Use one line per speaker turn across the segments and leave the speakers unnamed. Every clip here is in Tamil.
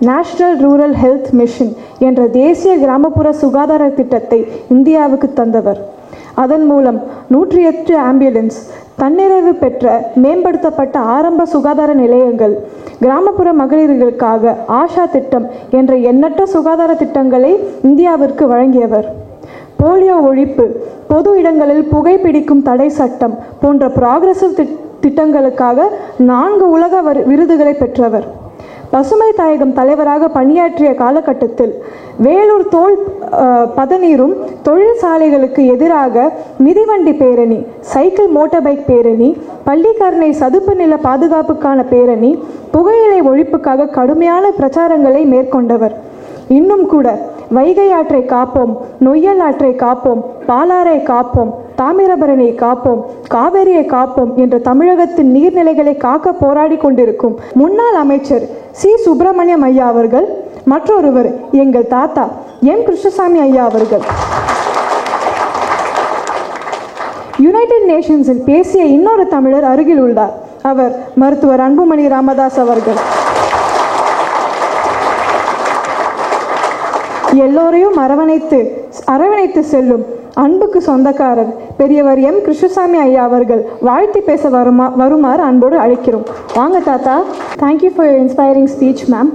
நேஷனல் ரூரல் ஹெல்த் மிஷன் என்ற தேசிய கிராமப்புற சுகாதார திட்டத்தை இந்தியாவுக்கு தந்தவர். அதன் மூலம் 108 ஆம்புலன்ஸ், தன்னிறைவு பெற்ற மேம்படுத்தப்பட்ட ஆரம்ப சுகாதார நிலையங்கள், கிராமப்புற மகளிர்களுக்காக ஆஷா திட்டம் என்ற எண்ணற்ற சுகாதார திட்டங்களை இந்தியாவிற்கு வழங்கியவர். போலியோ ஒழிப்பு, பொது இடங்களில் புகைப்பிடிக்கும் தடை சட்டம் போன்ற ப்ராக்ரெசிவ் திட்டங்களுக்காக 4 உலக விருதுகளை பெற்றவர். பசுமை தாயகம் தலைவராக பணியாற்றிய காலகட்டத்தில் வேலூர் தோல் பதநீரும் தொழிற்சாலைகளுக்கு எதிராக மிதிவண்டி பேரணி, சைக்கிள் மோட்டார் பைக் பேரணி, பள்ளிக்கரணை சதுப்பு நில பாதுகாப்புக்கான பேரணி, புகையிலை ஒழிப்புக்காக கடுமையான பிரச்சாரங்களை மேற்கொண்டவர். இன்னும் கூட வைகை ஆற்றை காப்போம், நொய்யல் ஆற்றை காப்போம், பாலாறை காப்போம், தாமிரபரணி காப்போம், காவேரியை காப்போம் என்ற தமிழகத்தின் நீர்நிலைகளை காக்க போராடி கொண்டிருக்கும் முன்னாள் அமைச்சர் சி. சுப்பிரமணியம் ஐயா அவர்கள், மற்றொருவர் எங்கள் தாத்தா எம். கிருஷ்ணசாமி ஐயா அவர்கள். யுனைடெட் நேஷன்ஸில் பேசிய இன்னொரு தமிழர் அருகில் உள்ளார். அவர் மருத்துவர் அன்புமணி ராமதாஸ் அவர்கள். எல்லோரையும் அரவணைத்து செல்லும் அன்புக்கு சொந்தக்காரர் பெரியவர் எம். கிருஷ்ணசாமி ஐயா அவர்கள் வாழ்த்தி பேச வருமாறு அன்போடு அழைக்கிறோம். வாங்க தாத்தா. Thank you for your inspiring speech ma'am.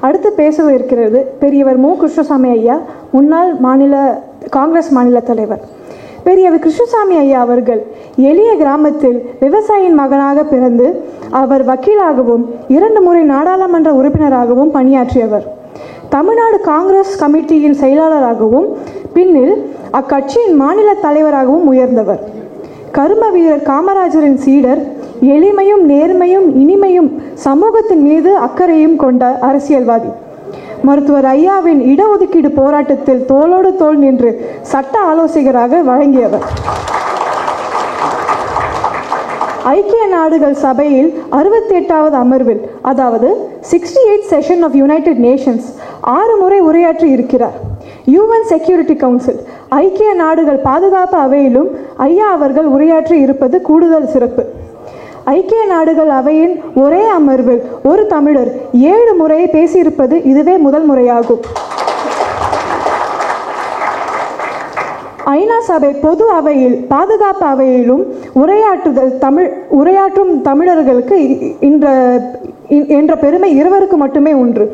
அடுத்து பேச இருக்கிறது பெரியவர் மு. கிருஷ்ணசாமி ஐயா, முன்னாள் காங்கிரஸ் மாநில தலைவர். பெரியவர் கிருஷ்ணசாமி ஐயா அவர்கள் எளிய கிராமத்தில் விவசாயியின் மகனாக பிறந்து அவர் வக்கீலாகவும் 2 முறை நாடாளுமன்ற உறுப்பினராகவும் பணியாற்றியவர். தமிழ்நாடு காங்கிரஸ் கமிட்டியின் செயலாளராகவும் பின்னில் அக்கட்சியின் மாநில தலைவராகவும் உயர்ந்தவர். கரும வீரர் காமராஜரின் சீடர், எளிமையும் நேர்மையும் இனிமையும் சமூகத்தின் மீது அக்கறையும் கொண்ட அரசியல்வாதி. மருத்துவர் ஐயாவின் இடஒதுக்கீடு போராட்டத்தில் தோளோடு தோள் நின்று சட்ட ஆலோசகராக வழங்கியவர். ஐக்கிய நாடுகள் சபையில் 68வது அமர்வில், அதாவது 68th session of United Nations 6 முறை உரையாற்றி இருக்கிறார். யுஎன் செக்யூரிட்டி கவுன்சில், ஐக்கிய நாடுகள் பாதுகாப்பு அவையிலும் ஐயா அவர்கள் உரையாற்றி இருப்பது கூடுதல் சிறப்பு. ஐக்கிய நாடுகள் அவையின் ஒரே அமர்வில் ஒரு தமிழர் 7 முறை பேசியிருப்பது இதுவே முதல் முறையாகும். ஐநா சபை பொது அவையில் பாதுகாப்பு அவையிலும் உரையாற்றும் தமிழர்களுக்கு என்ற பெருமை இருவருக்கு மட்டுமே உண்டு.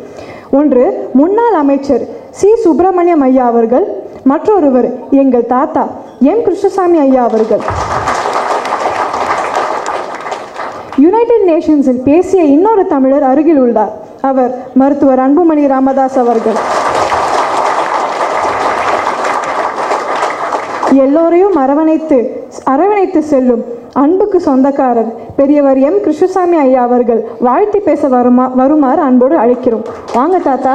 ஒன்று முன்னாள் அமைச்சர் சி. சுப்பிரமணியம் ஐயா அவர்கள், மற்றொருவர் எங்கள் தாத்தா எம். கிருஷ்ணசாமி ஐயா அவர்கள். யுனைடெட் நேஷன்ஸில் பேசிய இன்னொரு தமிழர் அருகில் உள்ளார். அவர் மருத்துவர் அன்புமணி ராமதாஸ் அவர்கள். எல்லோரையும் அரவணைத்து செல்லும் அன்புக்கு சொந்தக்காரர் பெரியவர் எம். கிருஷ்ணசாமி ஐயா அவர்கள் வாழ்த்தி பேச வருமாறு அன்போடு அழைக்கிறோம். வாங்க தாத்தா.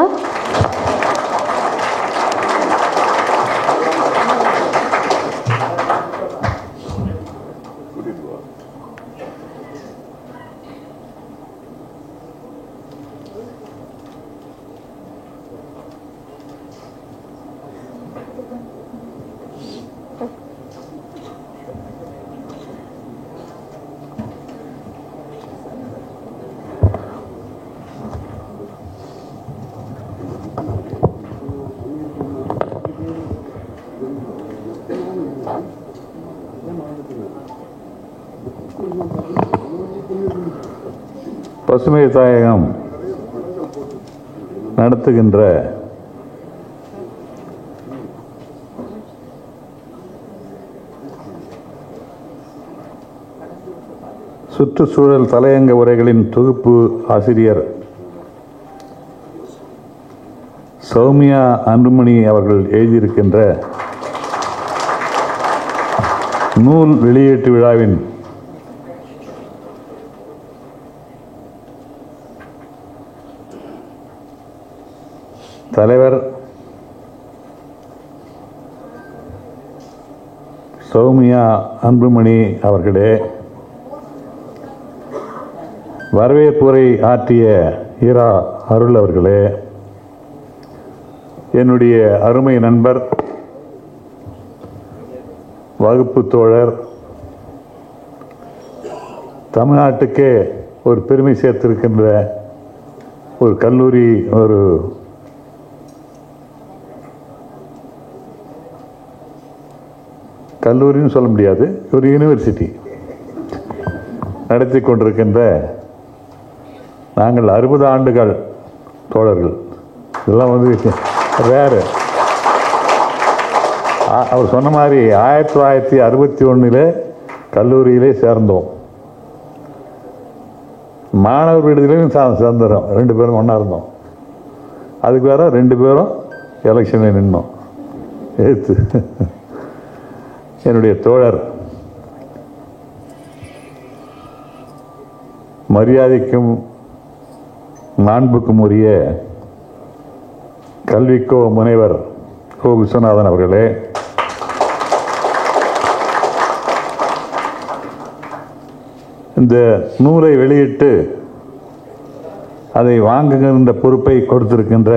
பசுமை தாயகம் நடத்துகின்ற சுற்றுச்சூழல் தலையங்க உரைகளின் தொகுப்பு ஆசிரியர் சௌமியா அன்புமணி அவர்கள் எழுதியிருக்கின்ற நூல் வெளியீட்டு விழாவின் தலைவர் சௌமியா அன்புமணி அவர்களே, வரவேற்புரை ஆற்றிய ஈரா அருள் அவர்களே, என்னுடைய அருமை நண்பர், வகுப்பு தோழர், தமிழ்நாட்டுக்கே ஒரு பெருமை சேர்த்திருக்கின்ற ஒரு கல்லூரி, ஒரு கல்லூரின்னு சொல்ல முடியாது, ஒரு யூனிவர்சிட்டி நடத்தி கொண்டிருக்கின்ற நாங்கள் 60 ஆண்டுகள் தோழர்கள். இதெல்லாம் வேறு. அவர் சொன்ன மாதிரி 1961 கல்லூரியிலே சேர்ந்தோம். மாணவர் விடுதலையும் சேர்ந்துடும். 2 பேரும் ஒன்றா இருந்தோம். அதுக்கு வேற 2 பேரும் எலெக்ஷனில் நின்னோம் எடுத்து. என்னுடைய தோழர், மரியாதைக்கும் மாண்புக்கும் உரிய கல்விக்கோ முனைவர் கோ விஸ்வநாதன் அவர்களே, இந்த நூலை வெளியிட்டு அதை வாங்குகின்ற பொறுப்பை கொடுத்திருக்கின்ற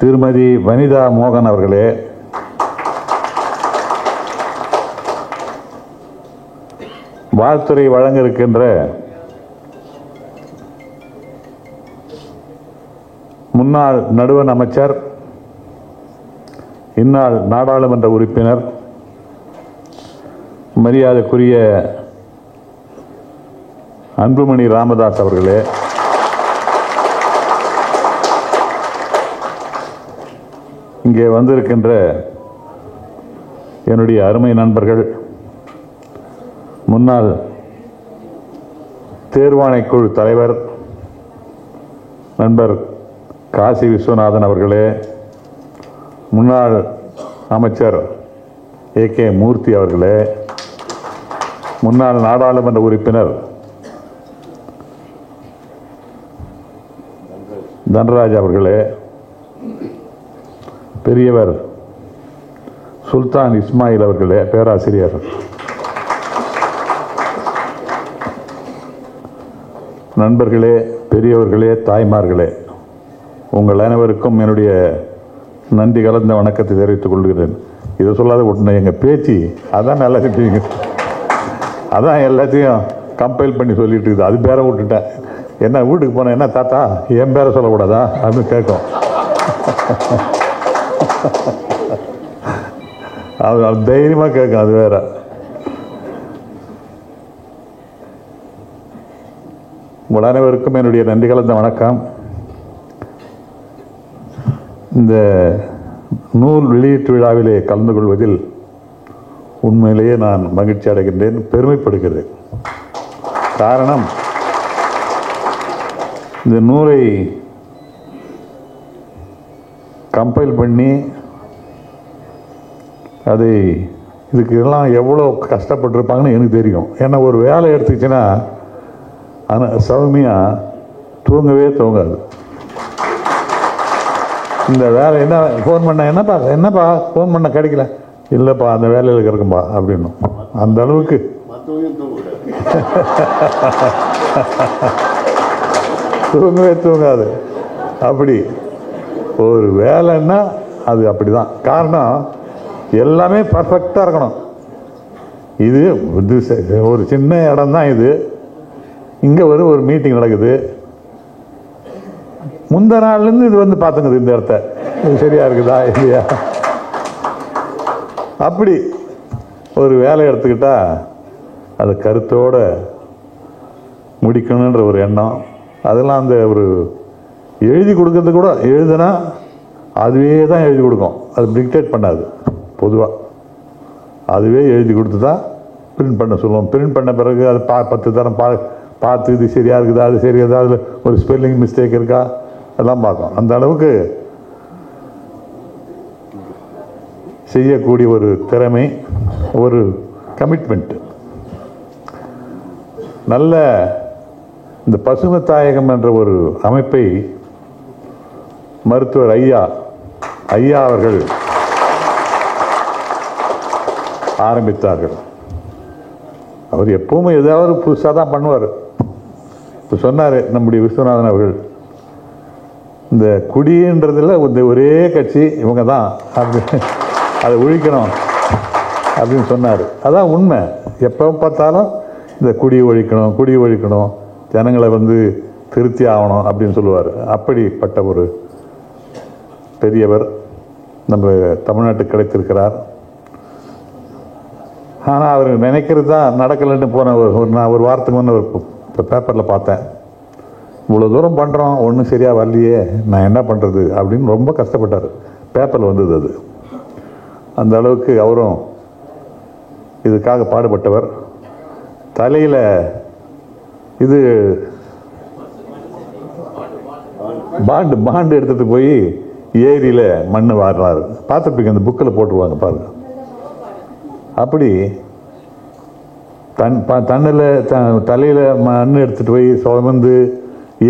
திருமதி வனிதா மோகன் அவர்களே, வாழ்த்துறை வழங்க இருக்கின்ற முன்னாள் நடுவண் அமைச்சர், இந்நாள் நாடாளுமன்ற உறுப்பினர், மரியாதைக்குரிய அன்புமணி ராமதாஸ் அவர்களே, இங்கே வந்திருக்கின்ற என்னுடைய அருமை நண்பர்கள், முன்னாள் தேர்வாணைக்குழு தலைவர் நண்பர் காசி விஸ்வநாதன் அவர்களே, முன்னாள் அமைச்சர் ஏ.கே. மூர்த்தி அவர்களே, முன்னாள் நாடாளுமன்ற உறுப்பினர் தன்ராஜ் அவர்களே, பெரியவர் சுல்தான் இஸ்மாயில் அவர்களே, பேராசிரியர், நண்பர்களே, பெரியவர்களே, தாய்மார்களே, உங்கள் அனைவருக்கும் என்னுடைய நன்றி கலந்த வணக்கத்தை தெரிவித்துக் கொள்கிறேன். இதை சொல்லாத விட்டுன எங்கள் பேச்சு அதான் நல்லா செஞ்சீங்க, அதான் எல்லாத்தையும் கம்பைல் பண்ணி சொல்லிட்டு இருக்குது. அது பேரை விட்டுட்டேன். என்ன வீட்டுக்கு போனேன், என்ன தாத்தா என் பேரை சொல்லக்கூடாதா அப்படின்னு கேட்கும். அது தைரியமாக கேட்கும். அது வேற. உங்கள் அனைவருக்கும் என்னுடைய நன்றி கலந்த வணக்கம். இந்த நூல் வெளியீட்டு விழாவிலே கலந்து கொள்வதில் உண்மையிலேயே நான் மகிழ்ச்சி அடைகின்றேன், பெருமைப்படுகிறேன். காரணம், இந்த நூலை கம்பைல் பண்ணி அதை இதுக்கு எல்லாம் எவ்வளோ கஷ்டப்பட்டிருப்பாங்கன்னு எனக்கு தெரியும். ஏன்னா ஒரு வேலை எடுத்துக்கிச்சுன்னா சௌமியா தூங்கவே தூங்காது. இந்த வேலை என்ன ஃபோன் பண்ண, என்னப்பா ஃபோன் பண்ண கிடைக்கல, இல்லைப்பா அந்த வேலையில் இருக்கும்பா அப்படின்னு. அந்த அளவுக்கு தூங்கவே தூங்காது. அப்படி ஒரு வேலைன்னா அது அப்படிதான். காரணம், எல்லாமே பர்ஃபெக்டாக இருக்கணும். இது ஒரு சின்ன இடம் தான். இது இங்கே ஒரு மீட்டிங் நடக்குது, முந்த நாள்லேருந்து இது வந்து பார்த்துங்குது இந்த இடத்த, இது சரியா இருக்குதா இல்லையா. அப்படி ஒரு வேலை எடுத்துக்கிட்டா அது கருத்தோட முடிக்கணுன்ற ஒரு எண்ணம். அதெல்லாம் அந்த ஒரு எழுதி கொடுக்கறது கூட, எழுதுனா அதுவே தான் எழுதி கொடுக்கும், அது டிக்டேட் பண்ணாது. பொதுவாக அதுவே எழுதி கொடுத்து தான் பிரிண்ட் பண்ண சொல்லுவோம். பிரிண்ட் பண்ண பிறகு அது 10 தரம் பார்த்து இது சரியா இருக்குதா, அது சரியா, அதில் ஒரு ஸ்பெல்லிங் மிஸ்டேக் இருக்கா, அதெல்லாம் பார்க்கும். அந்த அளவுக்கு செய்யக்கூடிய ஒரு திறமை, ஒரு கமிட்மெண்ட். நல்ல இந்த பசுமை தாயகம் என்ற ஒரு அமைப்பை மருத்துவர் ஐயா அவர்கள் ஆரம்பித்தார்கள். அவர் எப்பவுமே ஏதாவது புதுசாக தான் பண்ணுவார். இப்போ சொன்னார் நம்முடைய விஸ்வநாதன் அவர்கள், இந்த குடின்றதில் இந்த ஒரே கட்சி இவங்க தான், அப்படி அதை ஒழிக்கணும் அப்படின்னு சொன்னார். அதான் உண்மை. எப்போ பார்த்தாலும் இந்த குடி ஒழிக்கணும், ஜனங்களை வந்து திருத்தி ஆகணும் அப்படின்னு சொல்லுவார். அப்படிப்பட்ட ஒரு பெரியவர் நம்ம தமிழ்நாட்டுக்கு கிடைத்திருக்கிறார். ஆனால் அவர் நினைக்கிறது தான் நடக்கலைன்னு போன நான் ஒரு வாரத்துக்கு முன்னே இப்போ பேப்பரில் பார்த்தேன். இவ்வளோ தூரம் பண்ணுறோம், ஒன்றும் சரியாக வரலையே, நான் என்ன பண்ணுறது அப்படின்னு ரொம்ப கஷ்டப்பட்டார். பேப்பரில் வந்தது அது. அந்த அளவுக்கு அவரும் இதுக்காக பாடுபட்டவர். தலையில் இது பாண்டு எடுத்துகிட்டு போய் ஏரியில் மண் வாடுறாரு. பார்த்துருப்பீங்க, அந்த புக்கில் போட்டுருவாங்க பாருங்க. அப்படி தண்ணில் தலையில் மண் எடுத்துகிட்டு போய் சுமந்து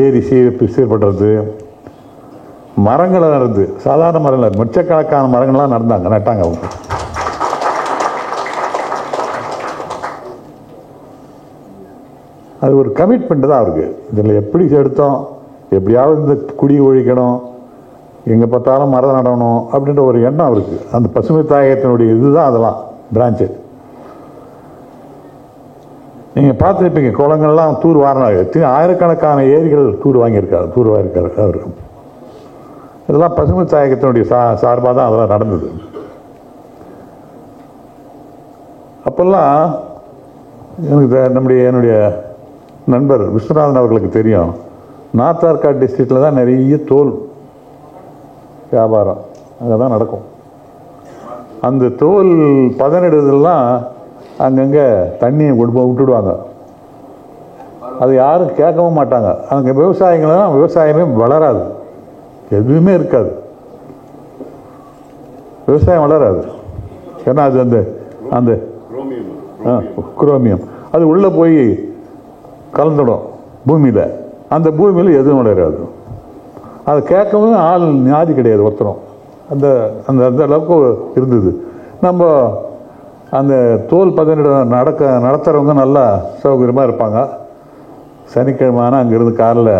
ஏரி சீர்படுறது, மரங்களை நடுறது. சாதாரண மரங்கள், லட்சக்கணக்கான மரங்கள்லாம் நட்டாங்க அவங்க. அது ஒரு கமிட்மெண்ட் தான் அவருக்கு. இதில் எப்படி எடுத்தோம், எப்படியாவது இந்த குடி ஒழிக்கணும், எங்கே பார்த்தாலும் மரம் நடணும் அப்படின்ற ஒரு எண்ணம் அவருக்கு. அந்த பசுமை தாயகத்தினுடைய இதுதான் அதெல்லாம் பிரான்ச்சு. நீங்கள் பார்த்துருப்பீங்க, குளங்கள்லாம் தூர் வாரினாங்க. ஆயிரக்கணக்கான ஏரிகள் தூர் வாங்கியிருக்காரு அவர். இதெல்லாம் பசுமை தாயகத்தினுடைய சார்பாக தான் அதெல்லாம் நடந்தது. அப்போல்லாம் எனக்கு என்னுடைய நண்பர் விஸ்வநாதன் அவர்களுக்கு தெரியும், நார்த் ஆர்காட் டிஸ்ட்ரிக்டில் தான் நிறைய தோல் வியாபாரம் அங்கே தான் நடக்கும். அந்த தோல் பதனிடுறதுலாம் அங்கங்கே தண்ணியை விட்டுடுவாங்க. அது யாரும் கேட்கவும் மாட்டாங்க. அங்கே விவசாயிகள்லாம் விவசாயமே வளராது, எதுவுமே இருக்காது, விவசாயம் வளராது. ஏன்னா அது அந்த அந்த குரோமியம் அது உள்ளே போய் கலந்துடும் பூமியில். அந்த பூமியில் எதுவும் வளராது. அதை கேட்கவும் ஆள் ஞாதி கிடையாது ஒருத்தரும். அந்த அந்த அந்த அளவுக்கு இருந்தது. நம்ம அந்த தோல் பதனிடம் நடத்துகிறவங்க நல்லா சௌகரியமாக இருப்பாங்க. சனிக்கிழமைனா அங்கேருந்து காரில்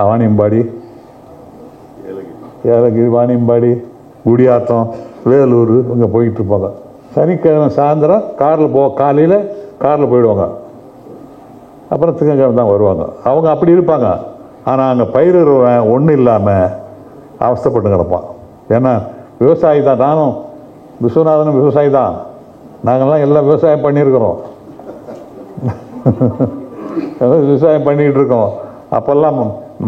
வாணியம்பாடி, ஏலகிரி, வாணியம்பாடி, குடியாத்தம், வேலூர் இங்கே போய்கிட்டு இருப்பாங்க. சனிக்கிழமை சாயந்தரம் காலையில் காரில் போயிடுவாங்க. அப்புறம் திங்கக்கிழமை தான் வருவாங்க. அவங்க அப்படி இருப்பாங்க. ஆனால் அங்கே பயிரிடுறவன் ஒன்றும் இல்லாமல் அவஸ்தைப்பட்டு கிடப்பான். ஏன்னா விவசாயி தான். நானும் விஸ்வநாதனும் விவசாயி தான். நாங்கள்லாம் எல்லாம் விவசாயம் பண்ணியிருக்கிறோம், விவசாயம் பண்ணிக்கிட்டு இருக்கோம். அப்போல்லாம்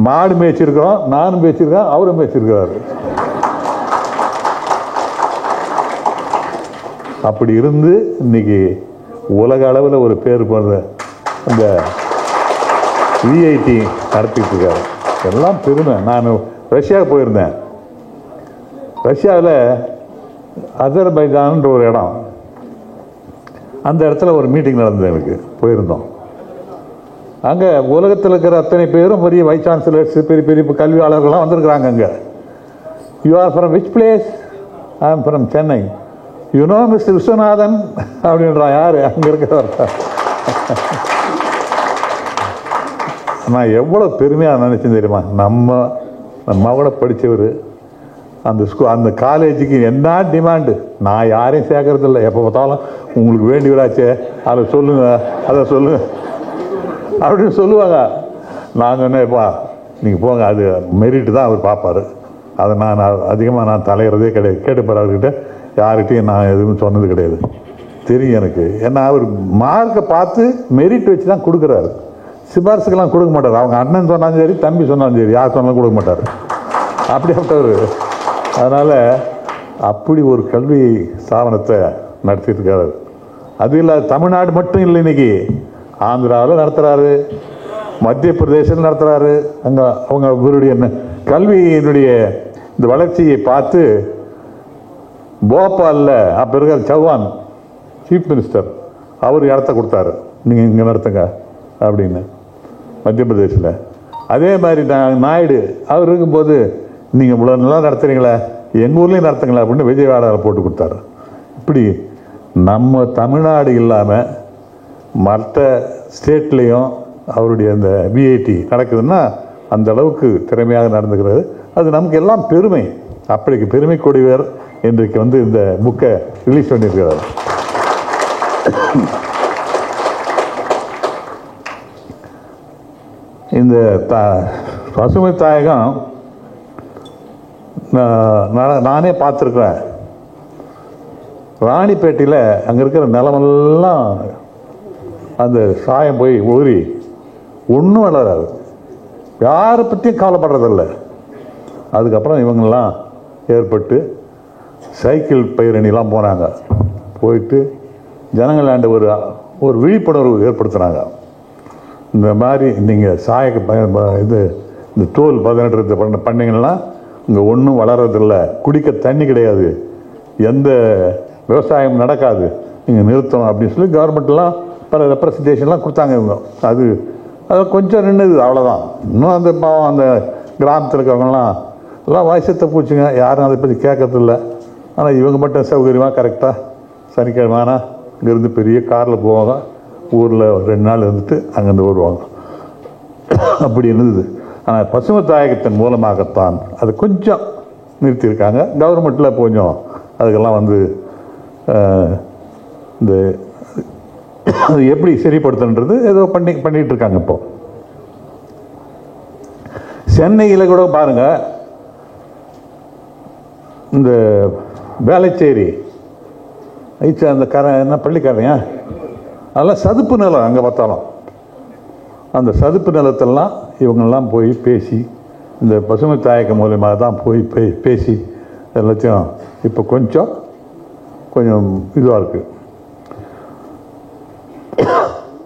மாடு மேய்ச்சிருக்கிறோம், நானும் மேய்ச்சிருக்கேன், அவரும் மேய்ச்சிருக்கிறாரு. அப்படி இருந்து இன்னைக்கு உலக அளவில் ஒரு பேர் போடுற இந்த விஐடி நடத்திட்டு இருக்காரு. எல்லாம் பெருமை. நான் ரஷ்யாவுக்கு போயிருந்தேன். ரஷ்யாவில் அசர்பைஜான்ன்ற ஒரு இடம், அந்த இடத்துல ஒரு மீட்டிங் நடந்தது. எனக்கு போயிருந்தோம். அங்கே உலகத்தில் இருக்கிற அத்தனை பேரும் பெரிய வைஸ் சான்சலர்ஸ், பெரிய பெரிய கல்வியாளர்கள்லாம் வந்திருக்கிறாங்க. அங்கே you are from which place? I am from Chennai. You know mister Viswanathan அப்படின்றான். யார் அங்கே இருக்கிறவர்? நான் எவ்வளோ பெருமையாக நினச்சேன் தெரியுமா? நம்ம கூட படித்தவர். அந்த காலேஜுக்கு என்ன டிமாண்டு. நான் யாரையும் சேர்க்கறதில்ல. எப்போ பார்த்தாலும் உங்களுக்கு வேண்டியவராச்சே அதை சொல்லுங்கள், அதை சொல்லுங்கள் அப்படின்னு சொல்லுவாங்க. நாங்கள் என்னப்பா நீங்கள் போங்க, அது மெரிட்டு தான் அவர் பார்ப்பார். அதை நான் அதிகமாக தலையிறதே கிடையாது. கேட்டுப்பார் அவர்கிட்ட. யார்கிட்டையும் நான் எதுவும் சொன்னது கிடையாது. தெரியும் எனக்கு. ஏன்னா அவர் மார்க்கை பார்த்து மெரிட் வச்சு தான் கொடுக்குறாரு. சிபாரிசுக்கெல்லாம் கொடுக்க மாட்டார். அவங்க அண்ணன் சொன்னாலும் சரி, தம்பி சொன்னாலும் சரி, யார் சொன்னாலும் கொடுக்க மாட்டார். அப்படிப்பட்டவர். அதனால் அப்படி ஒரு கல்வி ஸ்தாபனத்தை நடத்திட்டு இருக்காரு. அது இல்லாத தமிழ்நாடு மட்டும் இல்லை, இன்னைக்கு ஆந்திராவில் நடத்துகிறாரு, மத்திய பிரதேசத்தில் நடத்துகிறாரு. அங்கே அவங்க இவருடைய கல்வியினுடைய இந்த வளர்ச்சியை பார்த்து போபாலில் அப்போ இருக்கிற சௌஹான் சீஃப் மினிஸ்டர் அவர் இடத்த கொடுத்தாரு, நீங்கள் இங்கே நடத்துங்க அப்படின்னு, மத்திய பிரதேசில். அதே மாதிரி நாயுடு அவர் இருக்கும்போது நீங்கள் இவ்வளோ நல்லா நடத்துறீங்களே, எங்கள் ஊர்லேயும் நடத்துங்களா அப்படின்னு விஜயவாடாவில் போட்டு கொடுத்தாரு. இப்படி நம்ம தமிழ்நாடு இல்லாமல் மற்ற ஸ்டேட்லேயும் அவருடைய அந்த விஐடி நடக்குதுன்னா அந்த அளவுக்கு திறமையாக நடந்துக்கிறது. அது நமக்கு எல்லாம் பெருமை. அப்படிக்கு பெருமைக்குரியவர் இன்றைக்கு இந்த புக்கை ரிலீஸ் பண்ணியிருக்கிறார். இந்த பசுமை தாயகம் நானே பார்த்துருக்குறேன். ராணிப்பேட்டையில் அங்கே இருக்கிற நிலமெல்லாம் அந்த சாயம் போய் ஊறி ஒன்றும் வளராது, யாரை பற்றியும் கவலைப்படுறதில்ல. அதுக்கப்புறம் இவங்கெல்லாம் ஏற்பட்டு சைக்கிள் பயிரணிலாம் போனாங்க. போயிட்டு ஜனங்களாண்ட ஒரு விழிப்புணர்வு ஏற்படுத்துனாங்க. இந்த மாதிரி நீங்கள் இந்த தோல் பதனிடுறது பண்ணிங்கன்னா இங்கே ஒன்றும் வளர்றதில்ல, குடிக்க தண்ணி கிடையாது, எந்த விவசாயம் நடக்காது, நீங்கள் நிறுத்தணும் அப்படின்னு சொல்லி கவர்மெண்ட்லாம் பல ரெப்ரசன்டேஷன்லாம் கொடுத்தாங்க. இவங்க அது கொஞ்சம் நின்றுது, அவ்வளோதான். இன்னும் அந்த பாவம் அந்த கிராமத்தில் இருக்கிறவங்கலாம் எல்லாம் வயசத்தை பூச்சிங்க, யாரும் அதை பற்றி கேட்கறதில்ல. ஆனால் இவங்க மட்டும் சௌகரியமாக கரெக்டாக சனிக்கிழமைனா இங்கேருந்து பெரிய காரில் போவாங்க, ஊரில் 2 நாள் இருந்துட்டு அங்கேருந்து வருவாங்க. அப்படி இருந்தது. ஆனால் பசுமை தாயகத்தின் மூலமாகத்தான் அது கொஞ்சம் நிறுத்தியிருக்காங்க. கவர்மெண்ட்டில் கொஞ்சம் அதுக்கெல்லாம் இந்த அது எப்படி சரிப்படுத்துன்றது ஏதோ பண்ணிட்டு இருக்காங்க. இப்போ சென்னையில் கூட பாருங்க, இந்த வேலைச்சேரி அந்த என்ன பள்ளிக்காரையா அதெல்லாம் சதுப்பு நிலம். அங்கே பார்த்தாலும் அந்த சதுப்பு நிலத்தெல்லாம் இவங்கெல்லாம் போய் பேசி, இந்த பசுமை தாயகம் மூலமாக தான் போய் பேசி எல்லாத்தையும் இப்போ கொஞ்சம் இதுவாக இருக்குது.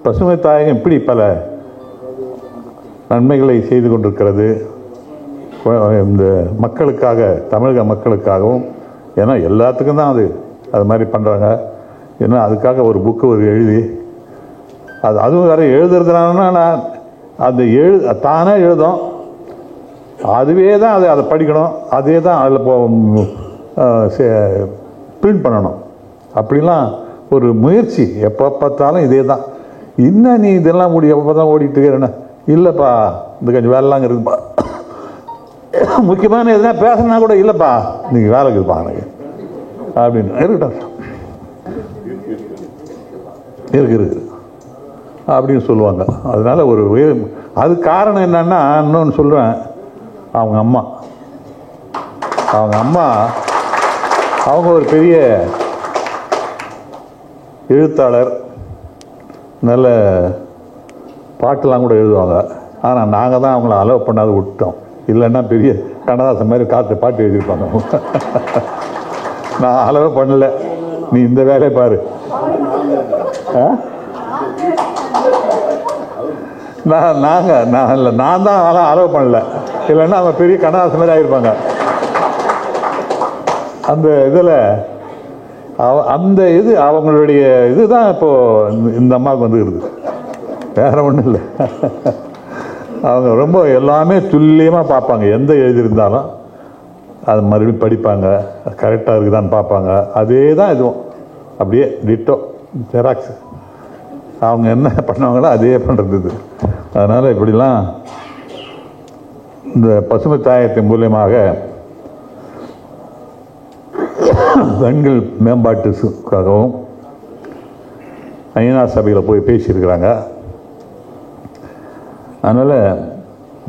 பசுமை தாயகம் இப்படி பல நன்மைகளை செய்து கொண்டிருக்கிறது இந்த மக்களுக்காக, தமிழக மக்களுக்காகவும். ஏன்னா எல்லாத்துக்கும் தான் அது மாதிரி பண்ணுறாங்க. ஏன்னா அதுக்காக ஒரு புக்கு எழுதி அதுவும் வேறு எழுதுறதுனால நான் தானே எழுதும், அதுவே தான் அதை படிக்கணும், அதே தான் அதில் பிரிண்ட் பண்ணணும். அப்படிலாம் ஒரு முயற்சி எப்போ பார்த்தாலும் இதே தான். இன்னும் நீ இதெல்லாம் எப்போ தான் ஓடிட்டு இருக்கிறேன்னா, இல்லைப்பா இந்த கொஞ்சம் வேலைலாம் இருக்குப்பா, முக்கியமான எதுனா பேசினா கூட இல்லைப்பா நீங்கள் வேலை இருக்குதுப்பா எனக்கு அப்படின்னு இருக்கட்டும் இருக்கு அப்படின்னு சொல்லுவாங்க. அதனால அது காரணம் என்னன்னா, இன்னொன்று சொல்லுவேன், அவங்க அவங்க ஒரு பெரிய எழுத்தாளர், நல்ல பாட்டெல்லாம் கூட எழுதுவாங்க. ஆனால் நாங்கள் தான் அவங்கள அலோவ் பண்ணாத விட்டோம். இல்லைன்னா பெரிய கண்ணதாசன் மாதிரி பாட்டு எழுதியிருப்பாங்க. நான் அலோவ் பண்ணல, நீ இந்த வேலையை பாரு. நான் தான் அலோவ் பண்ணல, இல்லைன்னா அவங்க பெரிய கண்ணதாசன் மாதிரி ஆகிருப்பாங்க. அந்த இதில் அவங்களுடைய இதுதான் இப்போ இந்த அம்மாவுக்கு வந்துருக்குது, வேற ஒன்றும் இல்லை. அவங்க ரொம்ப எல்லாமே துல்லியமாக பார்ப்பாங்க. எந்த எழுதியிருந்தாலும் அது மறுபடியும் படிப்பாங்க, கரெக்டாக இருக்குதான்னு பார்ப்பாங்க. அதே தான் இதுவும் அப்படியே டிட்டோ ஜெராக்ஸ். அவங்க என்ன பண்ணுவாங்களோ அதே பண்ணுறது இது. அதனால் இப்படிலாம் இந்த பசுமை தாயத்தின் மூலியமாக பெண்கள் மேம்பாட்டுக்காகவும் ஐநா சபையில் போய் பேசியிருக்கிறாங்க. அதனால்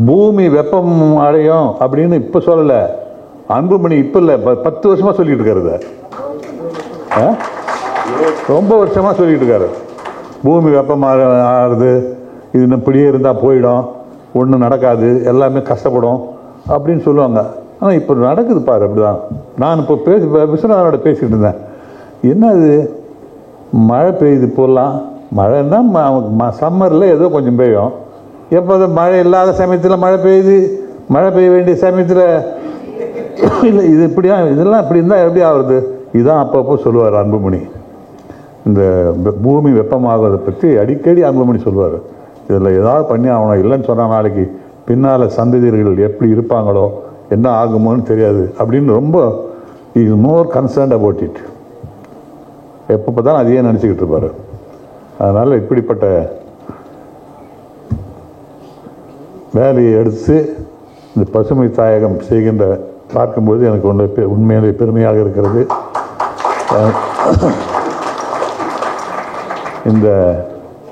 பூமி வெப்பம் அடையும் அப்படின்னு இப்போ சொல்லலை, அன்புமணி இப்போ இல்லை, 10 வருஷமாக சொல்லிட்டு இருக்காரு. ரொம்ப வருஷமாக சொல்லிட்டு இருக்காரு, பூமி வெப்பம் ஆறுது, இது இப்படியே இருந்தால் போயிடும், ஒன்றும் நடக்காது, எல்லாமே கஷ்டப்படும் அப்படின்னு சொல்லுவாங்க. ஆனால் இப்போ நடக்குது பாரு. அப்படிதான் நான் இப்போ விஸ்வநாதனோட பேசிக்கிட்டு இருந்தேன். என்ன இது மழை பெய்யுது, இப்போலாம் மழைன்னா சம்மரில் ஏதோ கொஞ்சம் பெய்யும், எப்போது மழை இல்லாத சமயத்தில் மழை பெய்யுது, மழை பெய்ய வேண்டிய சமயத்தில் இல்லை. இது இப்படியா, இதெல்லாம் இப்படி இருந்தால் எப்படி ஆகுறது? இதுதான் அப்பப்போ சொல்லுவார் அன்புமணி. இந்த பூமி வெப்பமாகுவதை பற்றி அடிக்கடி அன்புமணி சொல்லுவார். இதில் ஏதாவது பண்ணி ஆகணும், இல்லைன்னு சொன்னால் நாளைக்கு பின்னால் சந்ததியர்கள் எப்படி இருப்பாங்களோ, என்ன ஆகுமோன்னு தெரியாது அப்படின்னு ரொம்ப is more concerned about it. எப்போ தான் அதையே நினச்சிக்கிட்டு இருப்பார். அதனால் இப்படிப்பட்ட வேலையை எடுத்து இந்த பசுமை தாயகம் செய்கின்ற பார்க்கும்போது எனக்கு உண்மையிலே பெருமையாக இருக்கிறது. இந்த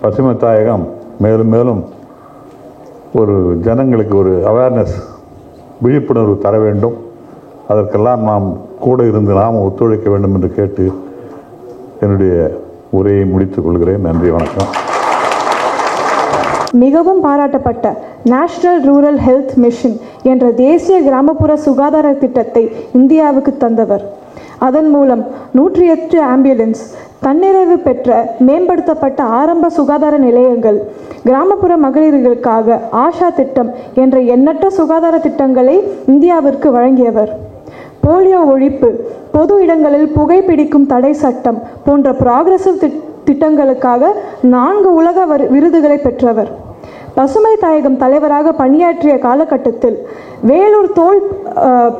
பசுமை தாயகம் மேலும் மேலும் ஒரு ஜனங்களுக்கு ஒரு அவேர்னஸ், விழிப்புணர்வு தர வேண்டும். அதற்கெல்லாம் நாம் கூட இருந்து நாம் ஒத்துழைக்க வேண்டும் என்று கேட்டு என்னுடைய உரையை முடித்துக் கொள்கிறேன். நன்றி, வணக்கம்.
மிகவும் பாராட்டப்பட்ட நேஷனல் ரூரல் ஹெல்த் மிஷன் என்ற தேசிய கிராமப்புற சுகாதார திட்டத்தை இந்தியாவுக்கு தந்தவர். அதன் மூலம் 108 ஆம்புலன்ஸ், தன்னிறைவு பெற்ற மேம்படுத்தப்பட்ட ஆரம்ப சுகாதார நிலையங்கள், கிராமப்புற மகளிர்களுக்காக ஆஷா திட்டம் என்ற எண்ணற்ற சுகாதார திட்டங்களை இந்தியாவிற்கு வழங்கியவர். போலியோ ஒழிப்பு, பொது இடங்களில் புகைப்பிடிக்கும் தடை சட்டம் போன்ற ப்ராக்ரசிவ் திட்டங்களுக்காக 4 உலக விருதுகளை பெற்றவர். பசுமை தாயகம் தலைவராக பணியாற்றிய காலகட்டத்தில் வேலூர் தோல்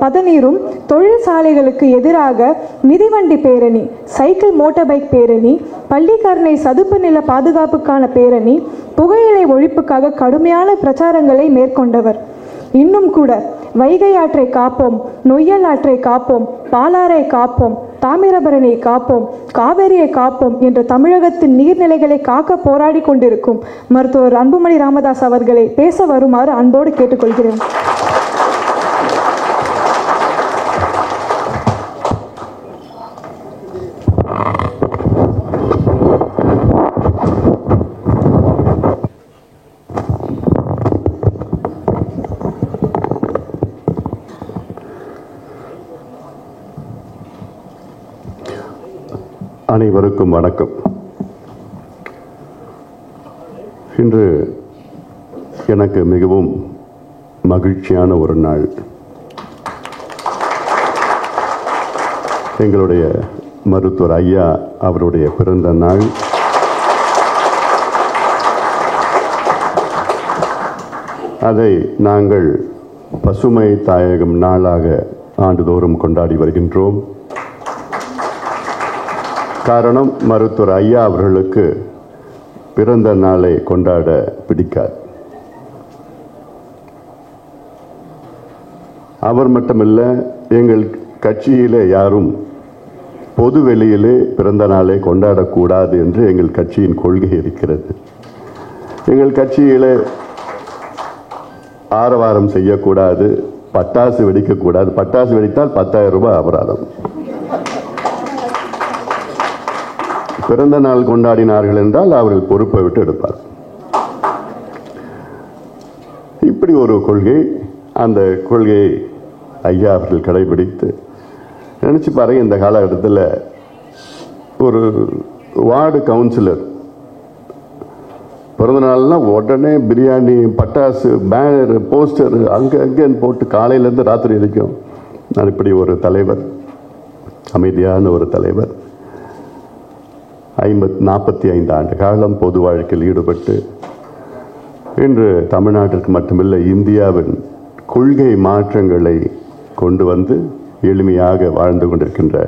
பதநீரும் தொழிற்சாலைகளுக்கு எதிராக மிதிவண்டி பேரணி, சைக்கிள் மோட்டார் பைக் பேரணி, பள்ளிக்கரணை சதுப்பு நில பாதுகாப்புக்கான பேரணி, புகையிலை ஒழிப்புக்காக கடுமையான பிரச்சாரங்களை மேற்கொண்டவர். இன்னும் கூட வைகை ஆற்றை காப்போம், நொய்யல் ஆற்றை காப்போம், பாலாறை காப்போம், தாமிரபரணியை காப்போம், காவேரியை காப்போம் என்ற தமிழகத்தின் நீர்நிலைகளை காக்க போராடி கொண்டிருக்கும் மருத்துவர் அன்புமணி ராமதாஸ் அவர்களை பேச வருமாறு அன்போடு கேட்டுக்கொள்கிறேன்.
அனைவருக்கும் வணக்கம். இன்று எனக்கு மிகவும் மகிழ்ச்சியான ஒரு நாள். எங்களுடைய மருத்துவர் ஐயா அவருடைய பிறந்த நாள். அதை நாங்கள் பசுமை தாயகம் நாளாக ஆண்டுதோறும் கொண்டாடி வருகின்றோம். காரணம், மருத்துவர் ஐயா அவர்களுக்கு பிறந்த நாளை கொண்டாட பிடிக்காது. அவர் மட்டுமல்ல, எங்கள் கட்சியிலே யாரும் பொது வெளியிலே பிறந்த நாளை கொண்டாடக்கூடாது என்று எங்கள் கட்சியின் கொள்கை இருக்கிறது. எங்கள் கட்சியிலே ஆரவாரம் செய்யக்கூடாது, பட்டாசு வெடிக்கக்கூடாது. பட்டாசு வெடித்தால் 10,000 ரூபாய் அபராதம். பிறந்த நாள் கொண்டாடினார்கள் என்றால் அவர்கள் பொறுப்பை விட்டு எடுப்பார். இப்படி ஒரு கொள்கை. அந்த கொள்கையை ஐயா அவர்கள் கடைபிடித்து, நினைச்சு பாருங்க, இந்த காலகட்டத்தில் ஒரு வார்டு கவுன்சிலர் பிறந்த நாள்னா உடனே பிரியாணி, பட்டாசு, பேனர், போஸ்டர் அங்கன்னு போட்டு காலையிலேருந்து ராத்திரி வரைக்கும். நான் இப்படி ஒரு தலைவர், அமைதியான ஒரு தலைவர், 45 ஆண்டு காலம் பொது வாழ்க்கையில் ஈடுபட்டு இன்று தமிழ்நாட்டிற்கு மட்டுமில்லை இந்தியாவின் கொள்கை மாற்றங்களை கொண்டு வந்து எளிமையாக வாழ்ந்து கொண்டிருக்கின்ற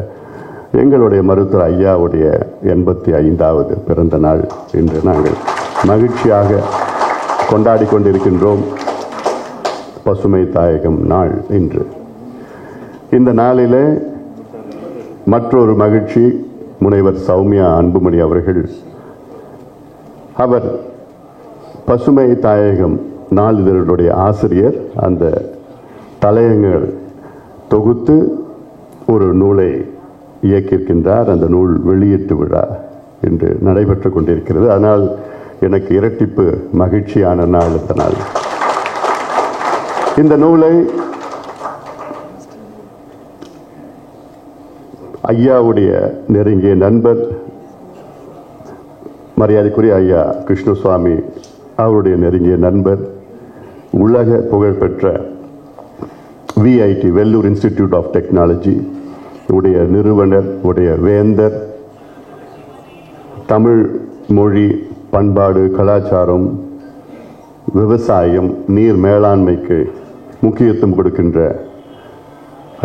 எங்களுடைய மருத்துவர் ஐயாவுடைய 85வது பிறந்த நாள் இன்று நாங்கள் மகிழ்ச்சியாக கொண்டாடி கொண்டிருக்கின்றோம். பசுமை தாயகம் நாள் இன்று. இந்த நாளிலே மற்றொரு மகிழ்ச்சி, முனைவர் சௌமியா அன்புமணி அவர்கள், அவர் பசுமை தாயகம் நாளிதழுடைய ஆசிரியர். அந்த தலையங்கள் தொகுத்து ஒரு நூலை இயக்கியிருக்கின்றார். அந்த நூல் வெளியீட்டு விழா இன்று நடைபெற்று கொண்டிருக்கிறது. அதனால் எனக்கு இரட்டிப்பு மகிழ்ச்சியான நாள் இந்த நாள். இந்த நூலை ஐயாவுடைய நெருங்கிய நண்பர், மரியாதைக்குரிய ஐயா கிருஷ்ணசுவாமி அவருடைய நெருங்கிய நண்பர், உலக புகழ்பெற்ற VIT Vellore institute of technology உடைய நிறுவனர், உடைய வேந்தர், தமிழ் மொழி, பண்பாடு, கலாச்சாரம், விவசாயம், நீர் மேலாண்மைக்கு முக்கியத்துவம் கொடுக்கின்ற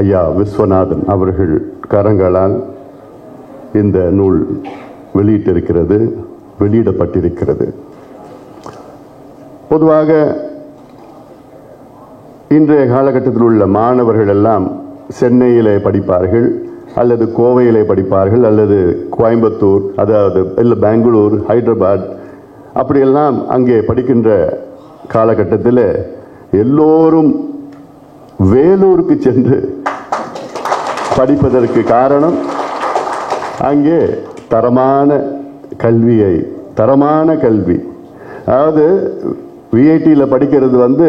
ஐயா விஸ்வநாதன் அவர்கள் கரங்களால் இந்த நூல் வெளியிடப்பட்டிருக்கிறது. பொதுவாக இன்றைய காலகட்டத்தில் உள்ள மாணவர்கள் எல்லாம் சென்னையிலே படிப்பார்கள், அல்லது கோவையிலே படிப்பார்கள், அல்லது கோயம்புத்தூர், அதாவது இல்லை பெங்களூர், ஹைதராபாத், அப்படியெல்லாம் அங்கே படிக்கின்ற காலகட்டத்தில் எல்லோரும் வேலூருக்கு சென்று படிப்பதற்கு காரணம் அங்கே தரமான கல்வி, அதாவது விஐடியில் படிக்கிறது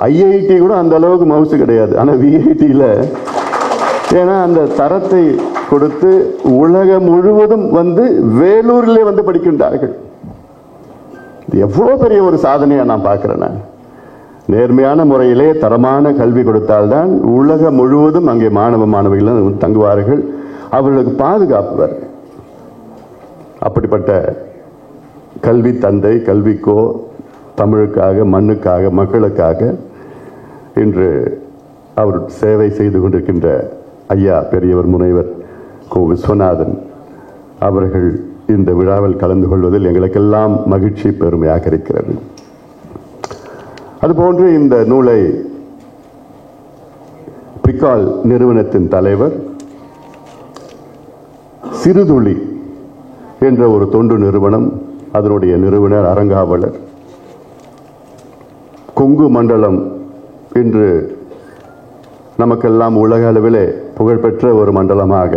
ஐஐடி கூட அந்த அளவுக்கு மவுசு கிடையாது. ஆனால் விஐடியில் ஏன்னா அந்த தரத்தை கொடுத்து உலகம் முழுவதும் வேலூரிலே படிக்கின்றார்கள். எவ்வளோ பெரிய ஒரு சாதனையாக நான் பார்க்கிறேன். நான் நேர்மையான முறையிலே தரமான கல்வி கொடுத்தால்தான் உலகம் முழுவதும் அங்கே மாணவ மாணவிகள் தங்குவார்கள், அவர்களுக்கு பாதுகாப்பு. அப்படிப்பட்ட கல்வி தந்தை, கல்விக்கோ, தமிழுக்காக, மண்ணுக்காக, மக்களுக்காக இன்று அவர் சேவை செய்து கொண்டிருக்கின்ற ஐயா பெரியவர் முனைவர் கோ விஸ்வநாதன் அவர்கள் இந்த விழாவில் கலந்து கொள்வதில் எங்களுக்கெல்லாம் மகிழ்ச்சி, பெருமையாக இருக்கிறது. அதுபோன்று இந்த நூலை பிரிகால் நிறுவனத்தின் தலைவர் சிறுதுளி என்ற ஒரு தொண்டு நிறுவனம், அதனுடைய நிறுவனர் அரங்காவலர், கொங்கு மண்டலம் இன்று நமக்கெல்லாம் உலக அளவிலே புகழ்பெற்ற ஒரு மண்டலமாக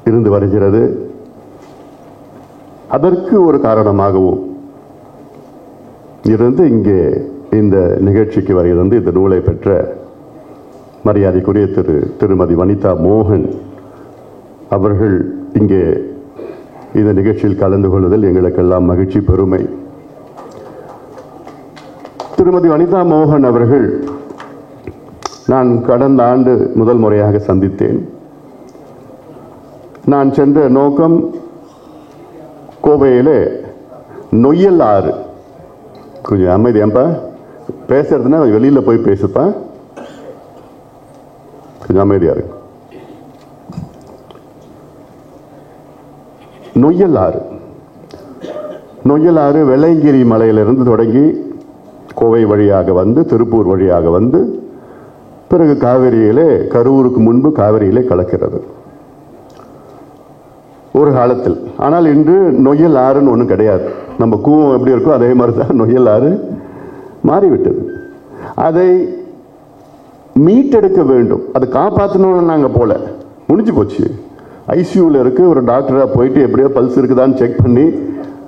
இருந்து வருகிறது. அதற்கு ஒரு காரணமாகவும் இருந்து இங்கே இந்த நிகழ்ச்சிக்கு வருகிறது. இந்த நூலை பெற்ற மரியாதைக்குரிய திருமதி வனிதா மோகன் அவர்கள் இங்கே இந்த நிகழ்ச்சியில் கலந்து கொள்வதில் எங்களுக்கெல்லாம் மகிழ்ச்சி, பெருமை. திருமதி வனிதா மோகன் அவர்கள் நான் கடந்த ஆண்டு முதல் முறையாக சந்தித்தேன். நான் சென்ற நோக்கம் கோவையிலே நொய்யல் ஆறு. கொஞ்சம் அமைதியாப்பா, பேசுறதுன்னா வெளியில போய் பேசுப்பா, கொஞ்சம் அமைதியா இருக்கு. நொய்யல் ஆறு வெள்ளையங்கிரி மலையிலிருந்து தொடங்கி கோவை வழியாக திருப்பூர் வழியாக பிறகு காவிரியிலே, கரூருக்கு முன்பு காவிரியிலே கலக்கிறது ஒரு காலத்தில். ஆனால் இன்று நொய்யல் ஆறுன்னு ஒன்றும் கிடையாது. நம்ம கூவம் எப்படி இருக்கோ அதே மாதிரி தான் நொய்யல் ஆறு மாறிவிட்டது. அதை மீட்டெடுக்க வேண்டும், அதை காப்பாற்றணும்னு நாங்கள் போல முடிஞ்சு போச்சு. ஐசியூவில் இருக்கு, ஒரு டாக்டராக போயிட்டு எப்படியோ பல்ஸ் இருக்குதான்னு செக் பண்ணி